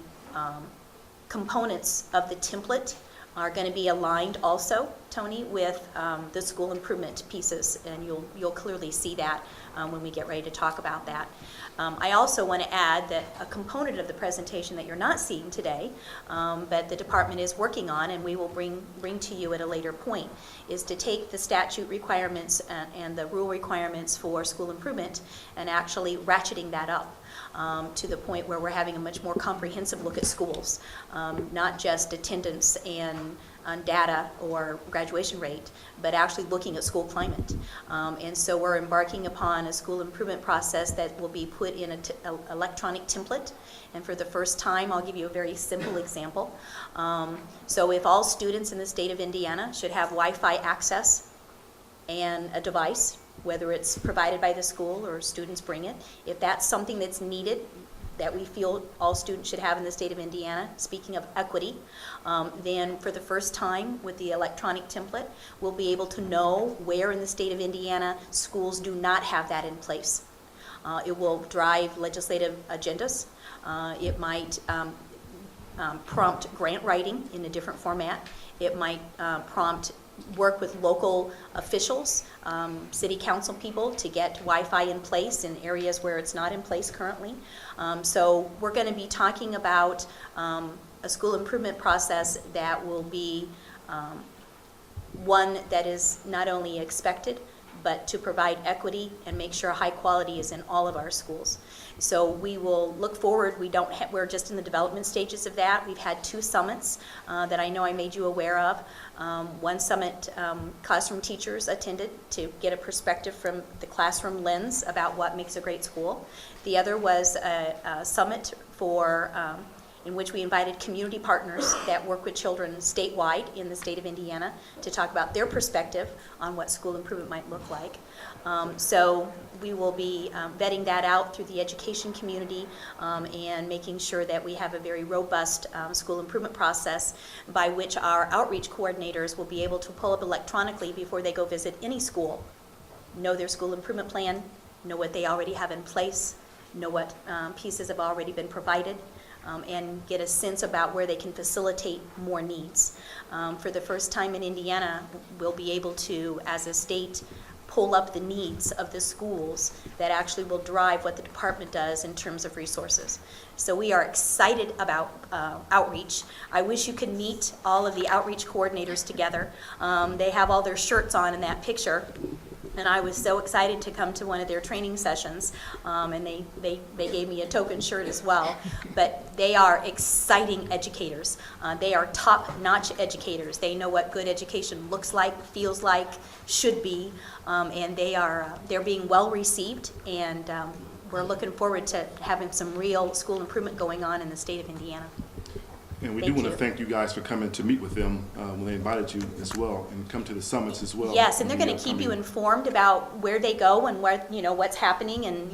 components of the template are going to be aligned also, Tony, with the school improvement pieces, and you'll clearly see that when we get ready to talk about that. I also want to add that a component of the presentation that you're not seeing today, but the department is working on, and we will bring to you at a later point, is to take the statute requirements and the rule requirements for school improvement and actually ratcheting that up. To the point where we're having a much more comprehensive look at schools, not just attendance and data or graduation rate, but actually looking at school climate. And so we're embarking upon a school improvement process that will be put in an electronic template. And for the first time, I'll give you a very simple example. So if all students in the state of Indiana should have Wi-Fi access and a device, whether it's provided by the school or students bring it, if that's something that's needed, that we feel all students should have in the state of Indiana, speaking of equity, then for the first time with the electronic template, we'll be able to know where in the state of Indiana schools do not have that in place. It will drive legislative agendas. It might prompt grant writing in a different format. It might prompt work with local officials, city council people, to get Wi-Fi in place in areas where it's not in place currently. So we're going to be talking about a school improvement process that will be one that is not only expected, but to provide equity and make sure high quality is in all of our schools. So we will look forward. We're just in the development stages of that. We've had 2 summits that I know I made you aware of. One summit classroom teachers attended to get a perspective from the classroom lens about what makes a great school. The other was a summit in which we invited community partners that work with children statewide in the state of Indiana to talk about their perspective on what school improvement might look like. So we will be vetting that out through the education community and making sure that we have a very robust school improvement process by which our outreach coordinators will be able to pull up electronically before they go visit any school, know their school improvement plan, know what they already have in place, know what pieces have already been provided, and get a sense about where they can facilitate more needs. For the first time in Indiana, we'll be able to, as a state, pull up the needs of the schools that actually will drive what the department does in terms of resources. So we are excited about outreach. I wish you could meet all of the outreach coordinators together. They have all their shirts on in that picture. And I was so excited to come to one of their training sessions, and they gave me a token shirt as well. But they are exciting educators. They are top-notch educators. They know what good education looks like, feels like, should be, and they're being well received. And we're looking forward to having some real school improvement going on in the state of Indiana. And we do Thank want to you. thank you guys for coming to meet with them when they invited you as well, and come to the summits as well. Yes, and they're going to keep you informed about where they go and what, what's happening. And,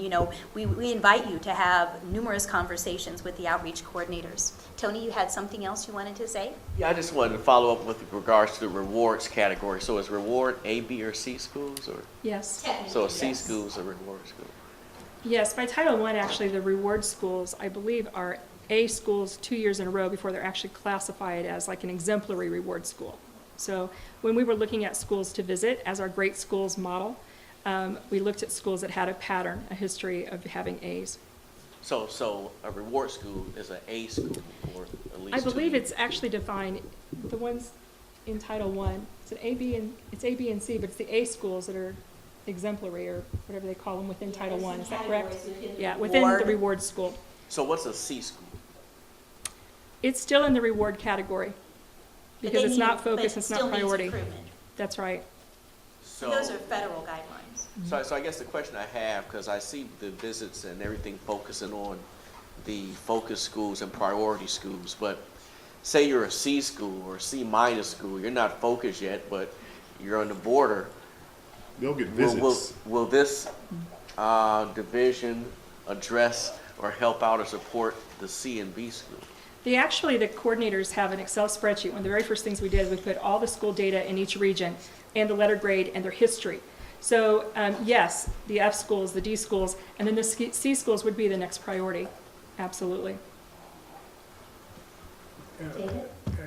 we invite you to have numerous conversations with the outreach coordinators. Tony, you had something else you wanted to say? Yeah, I just wanted to follow up with regards to the rewards category. So is reward A, B, or C schools, or? Yes. So C schools are reward schools? Yes, by Title I, actually, the reward schools, I believe, are A schools 2 years in a row before they're actually classified as like an exemplary reward school. So when we were looking at schools to visit as our great schools model, we looked at schools that had a pattern, a history of having A's. So a reward school is an A school, or at least I believe two. it's actually defined, the ones in Title I, it's A, B, and C, but it's the A schools that are exemplary, or whatever they call them within Title I, is that correct? Yeah, within the reward school. So what's a C school? It's still in the reward category, But because they it's need- not but focused, it it's still not needs priority. improvement. That's right. So, Those are federal guidelines. so I guess the question I have, because I see the visits and everything focusing on the focus schools and priority schools, but say you're a C school or C minus school, you're not focused yet, but you're on the border. They'll get visits. Will this division address or help out or support the C and B school? The coordinators have an Excel spreadsheet. One of the very first things we did, we put all the school data in each region and the letter grade and their history. So yes, the F schools, the D schools, and then the C schools would be the next priority. Absolutely.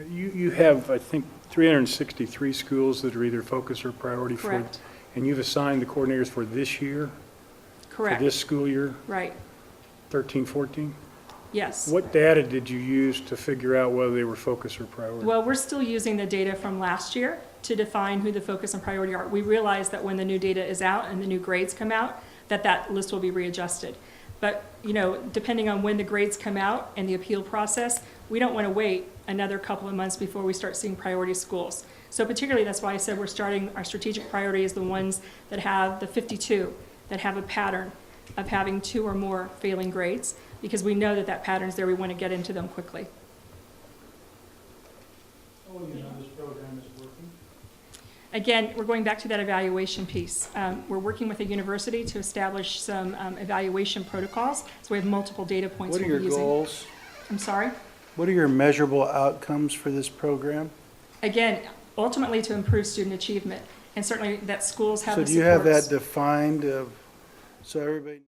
You have, I think, 363 schools that are either focus or priority for. Correct. And you've assigned the coordinators for this year? Correct. For this school year, Right. 13, 14? Yes. What data did you use to figure out whether they were focus or priority? Well, we're still using the data from last year to define who the focus and priority are. We realize that when the new data is out and the new grades come out, that list will be readjusted. But, depending on when the grades come out and the appeal process, we don't want to wait another couple of months before we start seeing priority schools. So particularly, that's why I said we're starting our strategic priority is the ones that have the 52, that have a pattern of having 2 or more failing grades, because we know that pattern's there. We want to get into them quickly. Oh, you know this program is working? Again, we're going back to that evaluation piece. We're working with a university to establish some evaluation protocols, so we have multiple data points What are we'll your be using. goals? I'm sorry? What are your measurable outcomes for this program? Again, ultimately to improve student achievement, and certainly that schools have So the do you have that supports. defined, so everybody